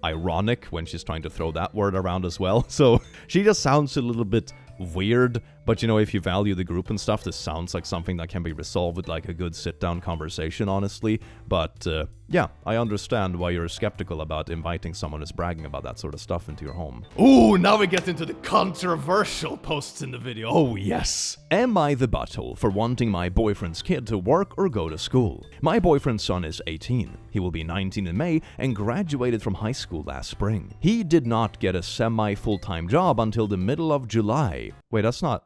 ironic when she's trying to throw that word around as well. So she just sounds a little bit weird, but you know, if you value the group and stuff, this sounds like something that can be resolved with like a good sit-down conversation, honestly. But yeah, I understand why you're skeptical about inviting someone who's bragging about that sort of stuff into your home. Ooh, now we get into the controversial posts in the video. Oh yes. Am I the butthole for wanting my boyfriend's kid to work or go to school? My boyfriend's son is 18. He will be 19 in May and graduated from high school last spring. He did not get a semi-full-time job until the middle of July. Wait, that's not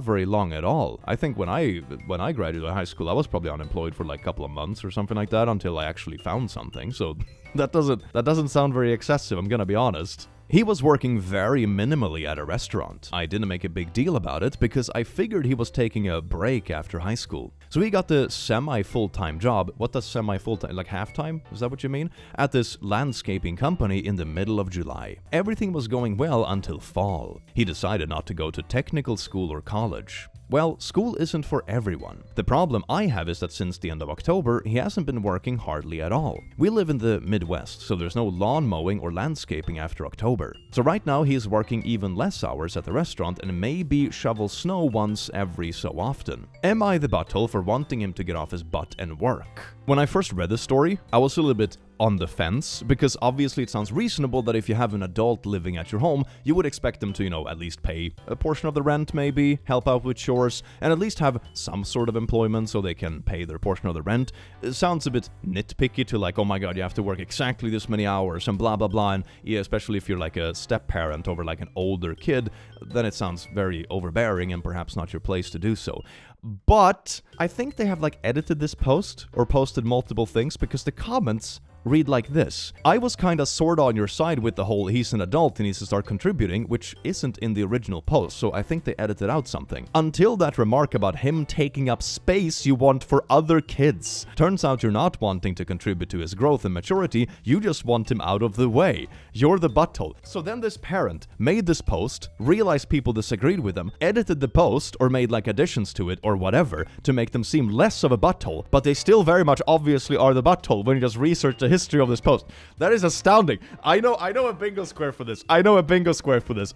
very long at all. I think when I graduated high school, I was probably unemployed for like a couple of months or something like that until I actually found something. So that doesn't sound very excessive, I'm gonna be honest. He was working very minimally at a restaurant. I didn't make a big deal about it because I figured he was taking a break after high school. So he got the semi-full-time job. What does semi-full-time, like half-time? Is that what you mean? At this landscaping company in the middle of July. Everything was going well until fall. He decided not to go to technical school or college. Well, school isn't for everyone. The problem I have is that since the end of October, he hasn't been working hardly at all. We live in the Midwest, so there's no lawn mowing or landscaping after October. So right now he is working even less hours at the restaurant and maybe shovel snow once every so often. Am I the butthole for wanting him to get off his butt and work? When I first read this story, I was a little bit on the fence, because obviously it sounds reasonable that if you have an adult living at your home, you would expect them to, you know, at least pay a portion of the rent maybe, help out with chores, and at least have some sort of employment so they can pay their portion of the rent. It sounds a bit nitpicky to like, oh my god, you have to work exactly this many hours and blah blah blah, and yeah, especially if you're like a step-parent over like an older kid, then it sounds very overbearing and perhaps not your place to do so. But I think they have like edited this post or posted multiple things, because the comments read like this. I was kinda sorta on your side with the whole he's an adult and needs to start contributing, which isn't in the original post, so I think they edited out something. Until that remark about him taking up space you want for other kids. Turns out you're not wanting to contribute to his growth and maturity, you just want him out of the way. You're the butthole. So then this parent made this post, realized people disagreed with them, edited the post or made like additions to it or whatever to make them seem less of a butthole, but they still very much obviously are the butthole when you just research the history of this post. That is astounding. I know a bingo square for this.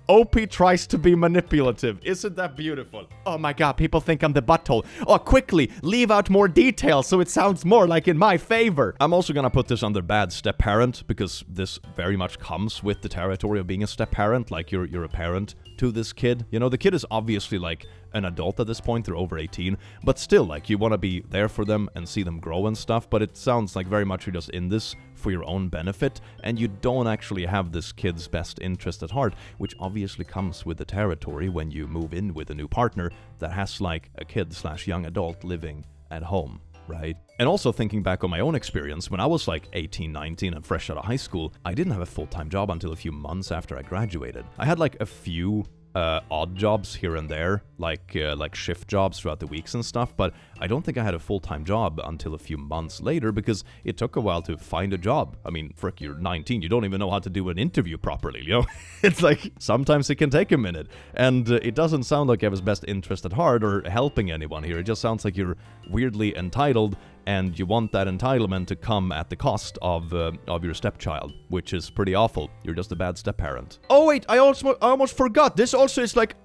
OP tries to be manipulative. Isn't that beautiful? Oh my god, people think I'm the butthole. Oh, quickly, leave out more details so it sounds more like in my favor. I'm also gonna put this under bad step-parent, because this very much comes with the territory of being a step-parent, like you're a parent to this kid. You know, the kid is obviously like an adult at this point, they're over 18, but still, like, you want to be there for them and see them grow and stuff, but it sounds like very much you're just in this for your own benefit, and you don't actually have this kid's best interest at heart, which obviously comes with the territory when you move in with a new partner that has, like, a kid/young adult living at home. Right? And also thinking back on my own experience, when I was like 18, 19 and fresh out of high school, I didn't have a full-time job until a few months after I graduated. I had like a few odd jobs here and there, like shift jobs throughout the weeks and stuff, but I don't think I had a full-time job until a few months later because it took a while to find a job. I mean, frick, you're 19, you don't even know how to do an interview properly, you know? It's like, sometimes it can take a minute, and it doesn't sound like you have his best interest at heart or helping anyone here. It just sounds like you're weirdly entitled, and you want that entitlement to come at the cost of your stepchild, which is pretty awful. You're just a bad step-parent. Oh wait, I almost forgot. This also is like,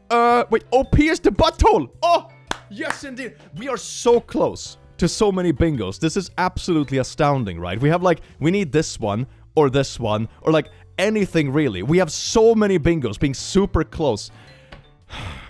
wait, OP is the butthole. Oh, yes indeed. We are so close to so many bingos. This is absolutely astounding, right? We have like, we need this one, or like anything really. We have so many bingos being super close.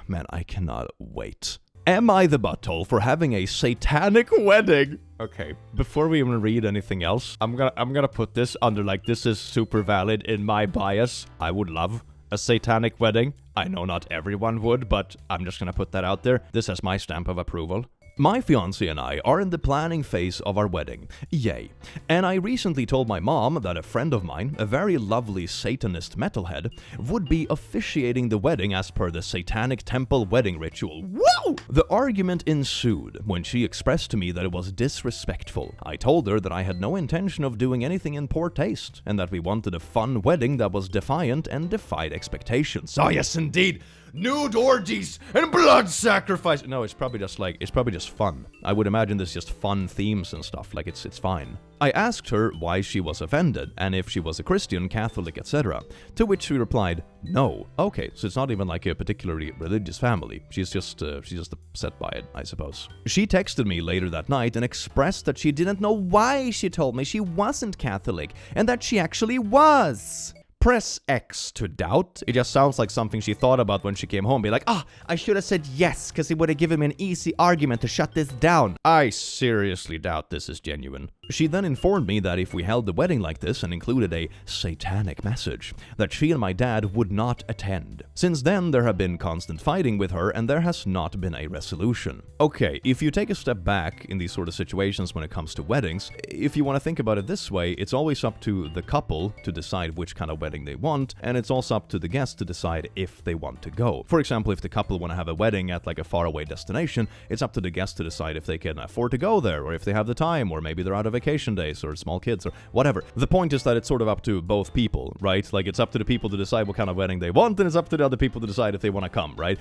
Man, I cannot wait. Am I the butthole for having a satanic wedding? Okay, before we even read anything else, I'm gonna put this under like, this is super valid in my bias. I would love a satanic wedding. I know not everyone would, but I'm just gonna put that out there. This has my stamp of approval. My fiancé and I are in the planning phase of our wedding. Yay. And I recently told my mom that a friend of mine, a very lovely Satanist metalhead, would be officiating the wedding as per the Satanic Temple wedding ritual. Woo! The argument ensued when she expressed to me that it was disrespectful. I told her that I had no intention of doing anything in poor taste, and that we wanted a fun wedding that was defiant and defied expectations. Oh yes, indeed! Nude orgies and blood sacrifice. No, it's probably just fun. I would imagine this is just fun themes and stuff, like it's fine. I asked her why she was offended, and if she was a Christian, Catholic, etc. To which she replied, no. Okay, so it's not even like a particularly religious family. She's just upset by it, I suppose. She texted me later that night and expressed that she didn't know why she told me she wasn't Catholic, and that she actually was. Press X to doubt. It just sounds like something she thought about when she came home. Be like, I should have said yes, because it would have given me an easy argument to shut this down. I seriously doubt this is genuine. She then informed me that if we held the wedding like this and included a satanic message, that she and my dad would not attend. Since then, there have been constant fighting with her, and there has not been a resolution. Okay, if you take a step back in these sort of situations when it comes to weddings, if you want to think about it this way, it's always up to the couple to decide which kind of wedding they want, and it's also up to the guests to decide if they want to go. For example, if the couple want to have a wedding at like a faraway destination, it's up to the guests to decide if they can afford to go there, or if they have the time, or maybe they're out of vacation days, or small kids, or whatever. The point is that it's sort of up to both people, right? Like, it's up to the people to decide what kind of wedding they want, and it's up to the other people to decide if they want to come, right?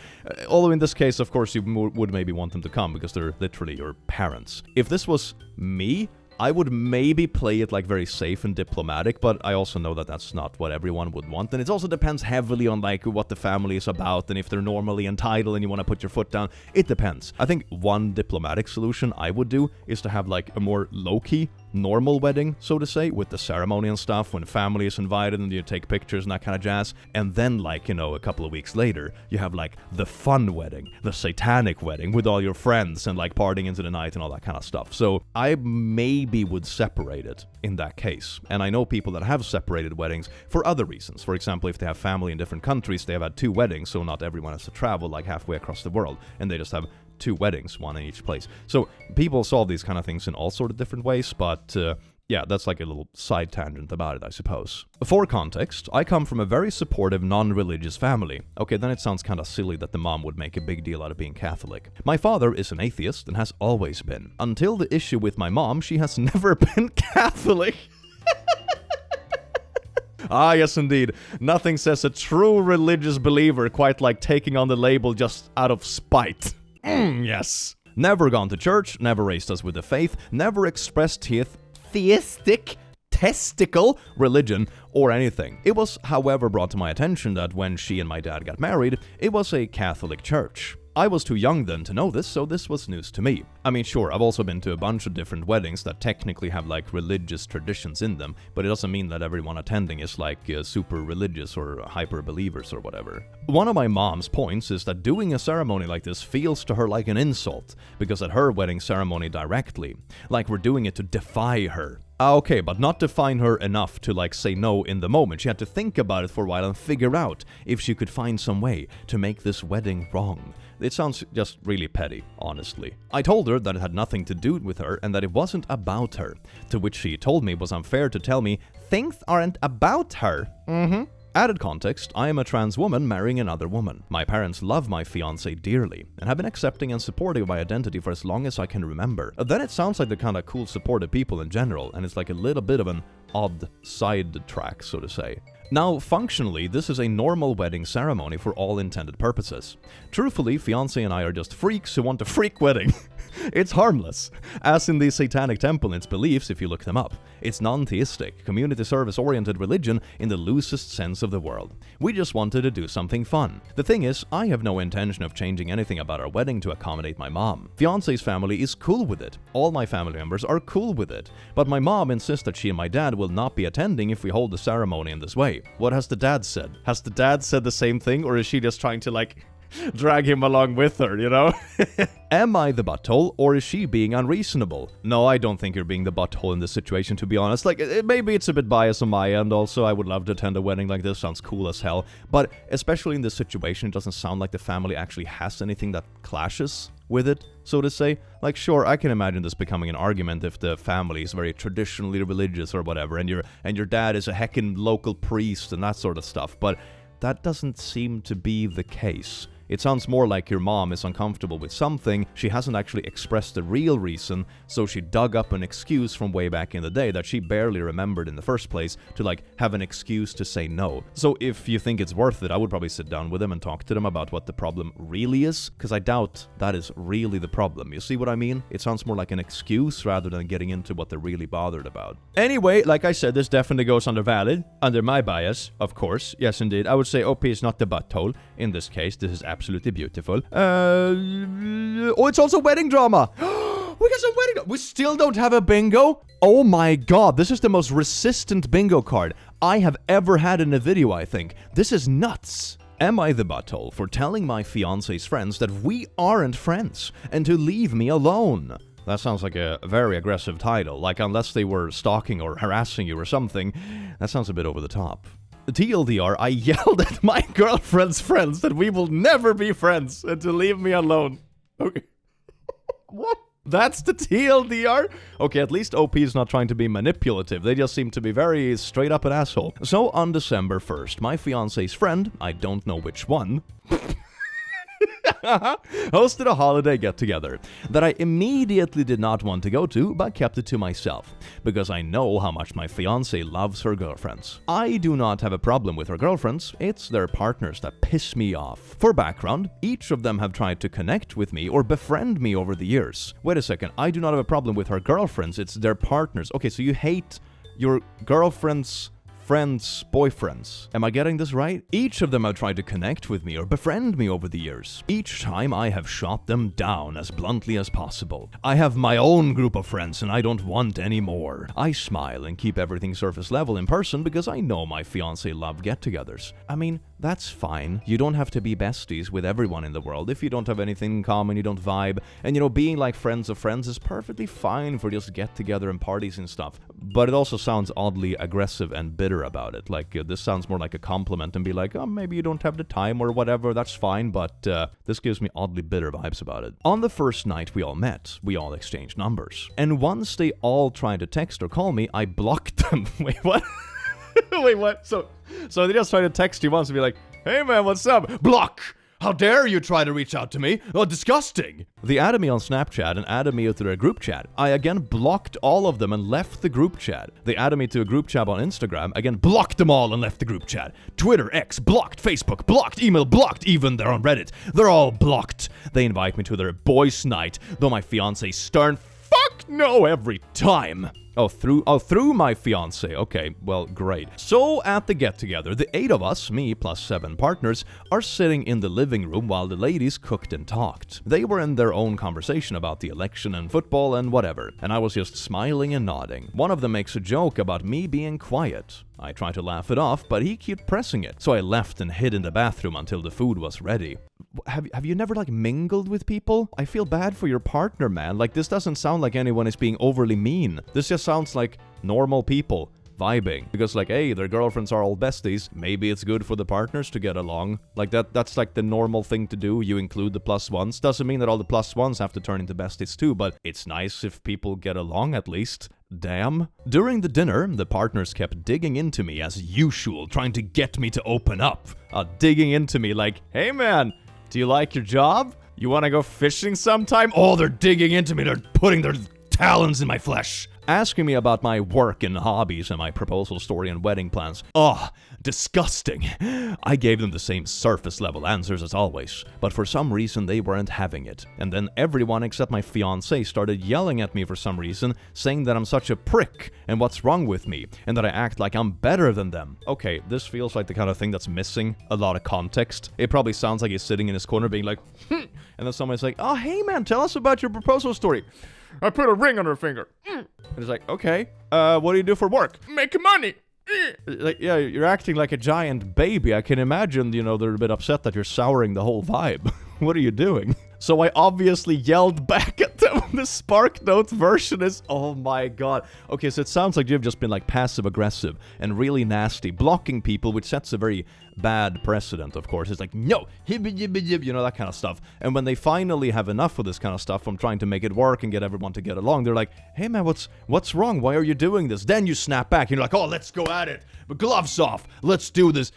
Although in this case, of course, you would maybe want them to come because they're literally your parents. If this was me, I would maybe play it like very safe and diplomatic, but I also know that that's not what everyone would want, and it also depends heavily on like what the family is about and if they're normally entitled and you want to put your foot down. It depends. I think one diplomatic solution I would do is to have like a more low-key, normal wedding, so to say, with the ceremony and stuff, when family is invited and you take pictures and that kind of jazz, and then like, you know, a couple of weeks later, you have like the fun wedding, the satanic wedding with all your friends and like partying into the night and all that kind of stuff. So I maybe would separate it in that case. And I know people that have separated weddings for other reasons. For example, if they have family in different countries, they have had two weddings, so not everyone has to travel like halfway across the world, and they just have two weddings, one in each place. So people solve these kind of things in all sort of different ways, but yeah, that's like a little side tangent about it, I suppose. For context, I come from a very supportive, non-religious family. Okay, then it sounds kind of silly that the mom would make a big deal out of being Catholic. My father is an atheist and has always been. Until the issue with my mom, she has never been Catholic. Ah, yes indeed. Nothing says a true religious believer quite like taking on the label just out of spite. Yes. Never gone to church, never raised us with the faith, never expressed theistic, testicle religion or anything. It was, however, brought to my attention that when she and my dad got married, it was a Catholic church. I was too young then to know this, so this was news to me. I mean, sure, I've also been to a bunch of different weddings that technically have like religious traditions in them, but it doesn't mean that everyone attending is like super religious or hyper believers or whatever. One of my mom's points is that doing a ceremony like this feels to her like an insult, because at her wedding ceremony directly, like we're doing it to defy her. Okay, but not define her enough to like say no in the moment. She had to think about it for a while and figure out if she could find some way to make this wedding wrong. It sounds just really petty, honestly. I told her that it had nothing to do with her and that it wasn't about her, to which she told me it was unfair to tell me things aren't about her. Added context, I am a trans woman marrying another woman. My parents love my fiancé dearly and have been accepting and supportive of my identity for as long as I can remember. Then it sounds like the kind of cool, supportive people in general, and it's like a little bit of an odd side track, so to say. Now, functionally, this is a normal wedding ceremony for all intended purposes. Truthfully, fiancé and I are just freaks who want a freak wedding. It's harmless, as in the Satanic Temple and its beliefs if you look them up. It's non-theistic, community service-oriented religion in the loosest sense of the world. We just wanted to do something fun. The thing is, I have no intention of changing anything about our wedding to accommodate my mom. Fiancé's family is cool with it. All my family members are cool with it. But my mom insists that she and my dad will not be attending if we hold the ceremony in this way. What has the dad said? Has the dad said the same thing, or is she just trying to, like, drag him along with her, you know? Am I the butthole, or is she being unreasonable? No, I don't think you're being the butthole in this situation, to be honest. Like, maybe it's a bit biased on my end also. I would love to attend a wedding like this, sounds cool as hell. But especially in this situation, it doesn't sound like the family actually has anything that clashes with it, so to say. Like, sure, I can imagine this becoming an argument if the family is very traditionally religious or whatever, and your dad is a heckin' local priest and that sort of stuff, but that doesn't seem to be the case. It sounds more like your mom is uncomfortable with something, she hasn't actually expressed the real reason, so she dug up an excuse from way back in the day that she barely remembered in the first place to, like, have an excuse to say no. So if you think it's worth it, I would probably sit down with them and talk to them about what the problem really is, because I doubt that is really the problem. You see what I mean? It sounds more like an excuse rather than getting into what they're really bothered about. Anyway, like I said, this definitely goes under valid, under my bias, of course. Yes, indeed. I would say OP is not the butthole. In this case, this is absolutely beautiful. Oh, it's also wedding drama. We got some wedding drama. We still don't have a bingo. Oh my god, this is the most resistant bingo card I have ever had in a video, I think. This is nuts. Am I the butthole for telling my fiancé's friends that we aren't friends and to leave me alone? That sounds like a very aggressive title. Like, unless they were stalking or harassing you or something, that sounds a bit over the top. TLDR, I yelled at my girlfriend's friends that we will never be friends and to leave me alone. Okay. What? That's the TLDR? Okay, at least OP is not trying to be manipulative. They just seem to be very straight up an asshole. So on December 1st, my fiancé's friend, I don't know which one, hosted a holiday get-together that I immediately did not want to go to, but kept it to myself, because I know how much my fiancé loves her girlfriends. I do not have a problem with her girlfriends, it's their partners that piss me off. For background, each of them have tried to connect with me or befriend me over the years. Wait a second, I do not have a problem with her girlfriends, it's their partners. Okay, so you hate your girlfriend's friends' boyfriends. Am I getting this right? Each of them have tried to connect with me or befriend me over the years. Each time I have shot them down as bluntly as possible. I have my own group of friends and I don't want any more. I smile and keep everything surface level in person because I know my fiancé love get-togethers. I mean, that's fine. You don't have to be besties with everyone in the world. If you don't have anything in common, you don't vibe. And you know, being like friends of friends is perfectly fine for just get-together and parties and stuff. But it also sounds oddly aggressive and bitter about it. Like, this sounds more like a compliment and be like, oh, maybe you don't have the time or whatever, that's fine, but this gives me oddly bitter vibes about it. On the first night we all met, we all exchanged numbers. And once they all tried to text or call me, I blocked them. Wait, what? Wait, what? So they just tried to text you once and be like, hey man, what's up? Block! How dare you try to reach out to me? Oh, disgusting! They added me on Snapchat and added me to their group chat. I again blocked all of them and left the group chat. They added me to a group chat on Instagram, again blocked them all and left the group chat. Twitter, X, blocked. Facebook, blocked. Email, blocked. Even they're on Reddit. They're all blocked. They invite me to their boys' night, though my fiancé stern fuck no every time. Oh, through my fiancé. Okay, well, great. So, at the get-together, the 8 of us, me plus 7 partners, are sitting in the living room while the ladies cooked and talked. They were in their own conversation about the election and football and whatever, and I was just smiling and nodding. One of them makes a joke about me being quiet. I try to laugh it off, but he kept pressing it, so I left and hid in the bathroom until the food was ready. Have you never, like, mingled with people? I feel bad for your partner, man. Like, this doesn't sound like anyone is being overly mean. This just sounds like normal people vibing. Because, like, hey, their girlfriends are all besties. Maybe it's good for the partners to get along. Like, that's like the normal thing to do. You include the plus ones. Doesn't mean that all the plus ones have to turn into besties too, but it's nice if people get along at least. Damn. During the dinner, the partners kept digging into me as usual, trying to get me to open up. Digging into me like, hey man, do you like your job? You wanna go fishing sometime? Oh, they're digging into me, they're putting their talons in my flesh. Asking me about my work and hobbies and my proposal story and wedding plans. Oh, disgusting. I gave them the same surface level answers as always, but for some reason they weren't having it. And then everyone except my fiancé started yelling at me for some reason, saying that I'm such a prick and what's wrong with me, and that I act like I'm better than them. Okay, this feels like the kind of thing that's missing a lot of context. It probably sounds like he's sitting in his corner being like, and then somebody's like, oh hey man, tell us about your proposal story. I put a ring on her finger. And it's like, okay, what do you do for work? Make money. Like, yeah, you're acting like a giant baby. I can imagine, they're a bit upset that you're souring the whole vibe. What are you doing? So I obviously yelled back at them. The SparkNotes version is, oh my god. Okay, so it sounds like you've just been like passive-aggressive and really nasty, blocking people, which sets a very bad precedent, of course. It's like, no, that kind of stuff. And when they finally have enough of this kind of stuff from trying to make it work and get everyone to get along, they're like, hey man, what's wrong? Why are you doing this? Then you snap back and you're like, oh, let's go at it. But gloves off. Let's do this.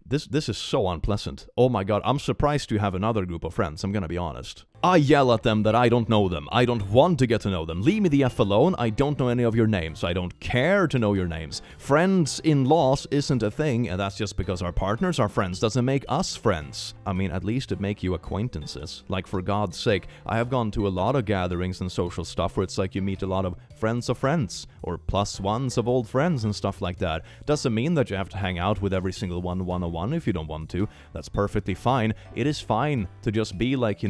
This is so unpleasant. Oh my god, I'm surprised you have another group of friends, I'm gonna be honest. I yell at them that I don't know them. I don't want to get to know them. Leave me the F alone. I don't know any of your names. I don't care to know your names. Friends-in-laws isn't a thing, and that's just because our partners are friends doesn't make us friends. I mean, at least it make you acquaintances. Like, for God's sake, I have gone to a lot of gatherings and social stuff where it's like you meet a lot of friends, or plus ones of old friends and stuff like that. Doesn't mean that you have to hang out with every single one if you don't want to. That's perfectly fine. It is fine to just be like,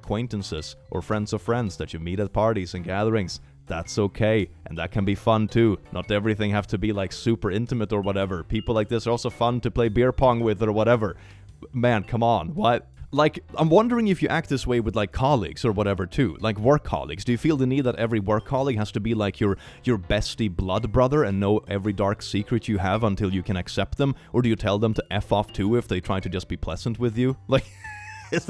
acquaintances or friends of friends that you meet at parties and gatherings. That's okay, and that can be fun too. Not everything have to be like super intimate or whatever. People like this are also fun to play beer pong with or whatever. Man, come on, what? Like, I'm wondering if you act this way with like colleagues or whatever too, like work colleagues. Do you feel the need that every work colleague has to be like your bestie blood brother and know every dark secret you have until you can accept them? Or do you tell them to F off too if they try to just be pleasant with you? Like, does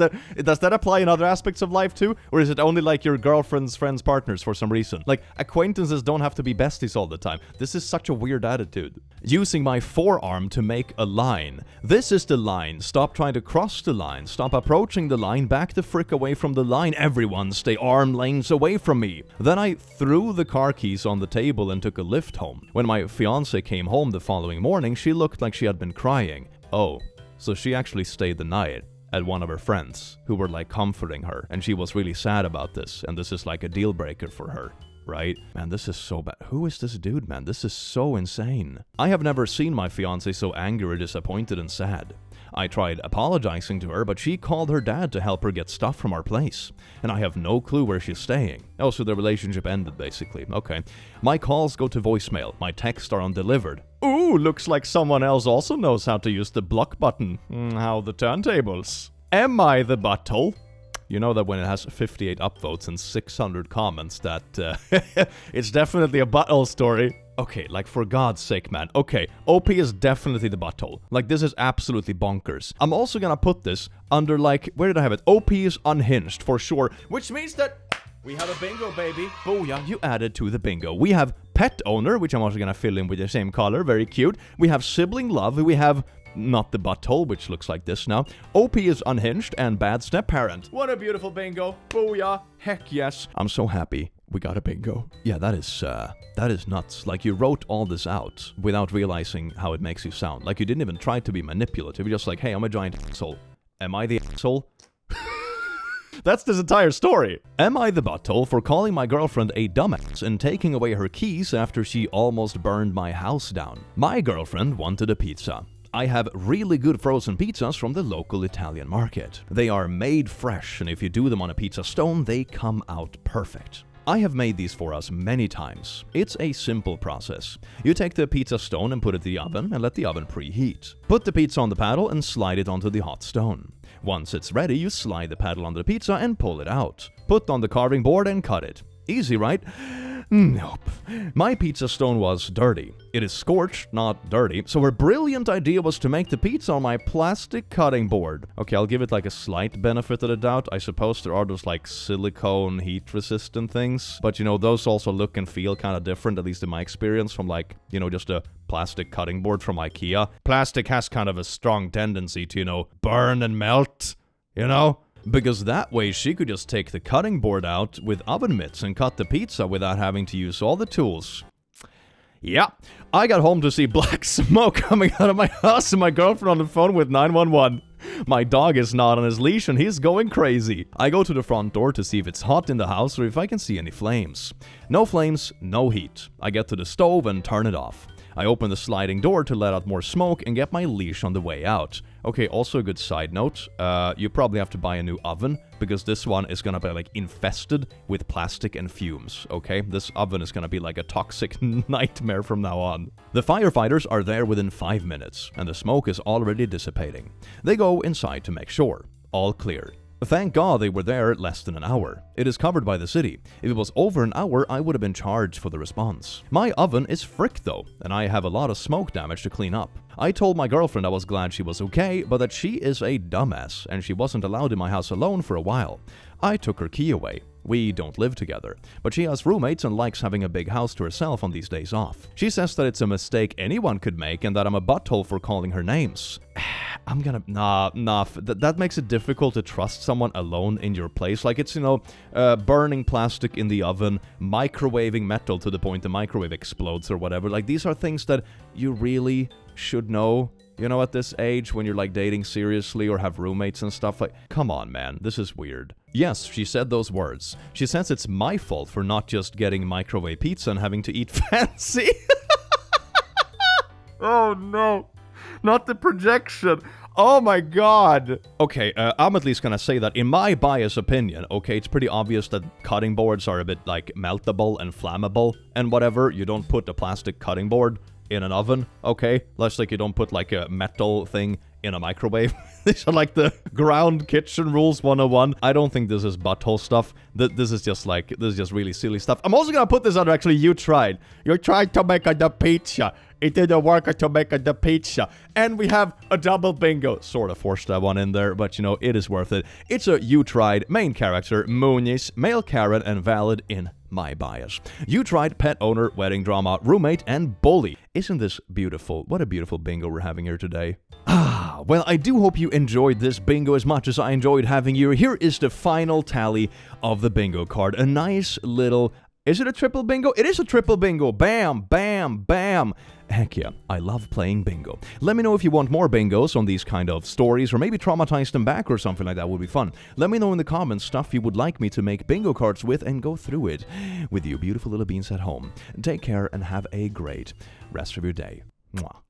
that apply in other aspects of life too? Or is it only like your girlfriend's friends' partners for some reason? Like, acquaintances don't have to be besties all the time. This is such a weird attitude. Using my forearm to make a line. This is the line. Stop trying to cross the line. Stop approaching the line. Back the frick away from the line. Everyone stay arm lengths away from me. Then I threw the car keys on the table and took a lift home. When my fiancé came home the following morning, she looked like she had been crying. Oh, so she actually stayed the night at one of her friends who were like comforting her, and she was really sad about this, and this is like a deal breaker for her, right? Man, this is so bad. Who is this dude, man? This is so insane. I have never seen my fiancé so angry or disappointed and sad. I tried apologizing to her, but she called her dad to help her get stuff from our place. And I have no clue where she's staying. Oh, so the relationship ended, basically. Okay. My calls go to voicemail. My texts are undelivered. Ooh, looks like someone else also knows how to use the block button. How the turntables. Am I the butthole? You know that when it has 58 upvotes and 600 comments that it's definitely a butthole story. Okay, like for God's sake, man. Okay, OP is definitely the butthole. Like, this is absolutely bonkers. I'm also gonna put this under, like, where did I have it? OP is unhinged, for sure. Which means that we have a bingo, baby. Booyah, you added to the bingo. We have pet owner, which I'm also gonna fill in with the same color. Very cute. We have sibling love. We have not the butthole, which looks like this now. OP is unhinged and bad step-parent. What a beautiful bingo. Booyah. Heck yes. I'm so happy we got a bingo. Yeah, that is nuts. Like, you wrote all this out without realizing how it makes you sound. Like, you didn't even try to be manipulative. You're just like, hey, I'm a giant asshole. Am I the asshole? That's this entire story. Am I the butthole for calling my girlfriend a dumbass and taking away her keys after she almost burned my house down? My girlfriend wanted a pizza. I have really good frozen pizzas from the local Italian market. They are made fresh, and if you do them on a pizza stone, they come out perfect. I have made these for us many times. It's a simple process. You take the pizza stone and put it in the oven and let the oven preheat. Put the pizza on the paddle and slide it onto the hot stone. Once it's ready, you slide the paddle on the pizza and pull it out. Put on the carving board and cut it. Easy, right? Nope. My pizza stone was dirty. It is scorched, not dirty. So her brilliant idea was to make the pizza on my plastic cutting board. Okay, I'll give it like a slight benefit of the doubt. I suppose there are those like silicone heat resistant things. But you know, those also look and feel kind of different, at least in my experience, from like, you know, just a plastic cutting board from IKEA. Plastic has kind of a strong tendency to, you know, burn and melt, you know? Because that way she could just take the cutting board out with oven mitts and cut the pizza without having to use all the tools. Yeah, I got home to see black smoke coming out of my house and my girlfriend on the phone with 911. My dog is not on his leash and he's going crazy. I go to the front door to see if it's hot in the house or if I can see any flames. No flames, no heat. I get to the stove and turn it off. I open the sliding door to let out more smoke and get my leash on the way out. Okay, also a good side note, you probably have to buy a new oven, because this one is gonna be like infested with plastic and fumes, okay? This oven is gonna be like a toxic nightmare from now on. The firefighters are there within 5 minutes, and the smoke is already dissipating. They go inside to make sure. All clear. Thank God they were there less than an hour. It is covered by the city. If it was over an hour, I would have been charged for the response. My oven is frick though, and I have a lot of smoke damage to clean up. I told my girlfriend I was glad she was okay, but that she is a dumbass, and she wasn't allowed in my house alone for a while. I took her key away. We don't live together, but she has roommates and likes having a big house to herself on these days off. She says that it's a mistake anyone could make and that I'm a butthole for calling her names. I'm gonna... That makes it difficult to trust someone alone in your place. Like it's, you know, burning plastic in the oven, microwaving metal to the point the microwave explodes or whatever. Like these are things that you really should know. You know, at this age, when you're like dating seriously or have roommates and stuff, like, come on, man, this is weird. Yes, she said those words. She says it's my fault for not just getting microwave pizza and having to eat fancy. Oh no, not the projection. Oh my god. Okay, I'm at least gonna say that in my biased opinion, okay, it's pretty obvious that cutting boards are a bit like meltable and flammable and whatever. You don't put a plastic cutting board in an oven, okay? Less like you don't put like a metal thing in a microwave. These are like the ground kitchen rules 101. I don't think this is butthole stuff. This is just really silly stuff. I'm also gonna put this under actually you tried. You tried to make the pizza. It didn't work to make the pizza. And we have a double bingo. Sort of forced that one in there, but you know, it is worth it. It's a you tried main character, Muniz, male Karen, and valid in my bias. You tried pet owner, wedding drama, roommate, and bully. Isn't this beautiful? What a beautiful bingo we're having here today. Well, I do hope you enjoyed this bingo as much as I enjoyed having you. Here is the final tally of the bingo card. A nice little... Is it a triple bingo? It is a triple bingo. Bam, bam, bam. Heck yeah, I love playing bingo. Let me know if you want more bingos on these kind of stories, or maybe traumatize them back or something like that would be fun. Let me know in the comments stuff you would like me to make bingo cards with and go through it with you beautiful little beans at home. Take care and have a great rest of your day. Mwah.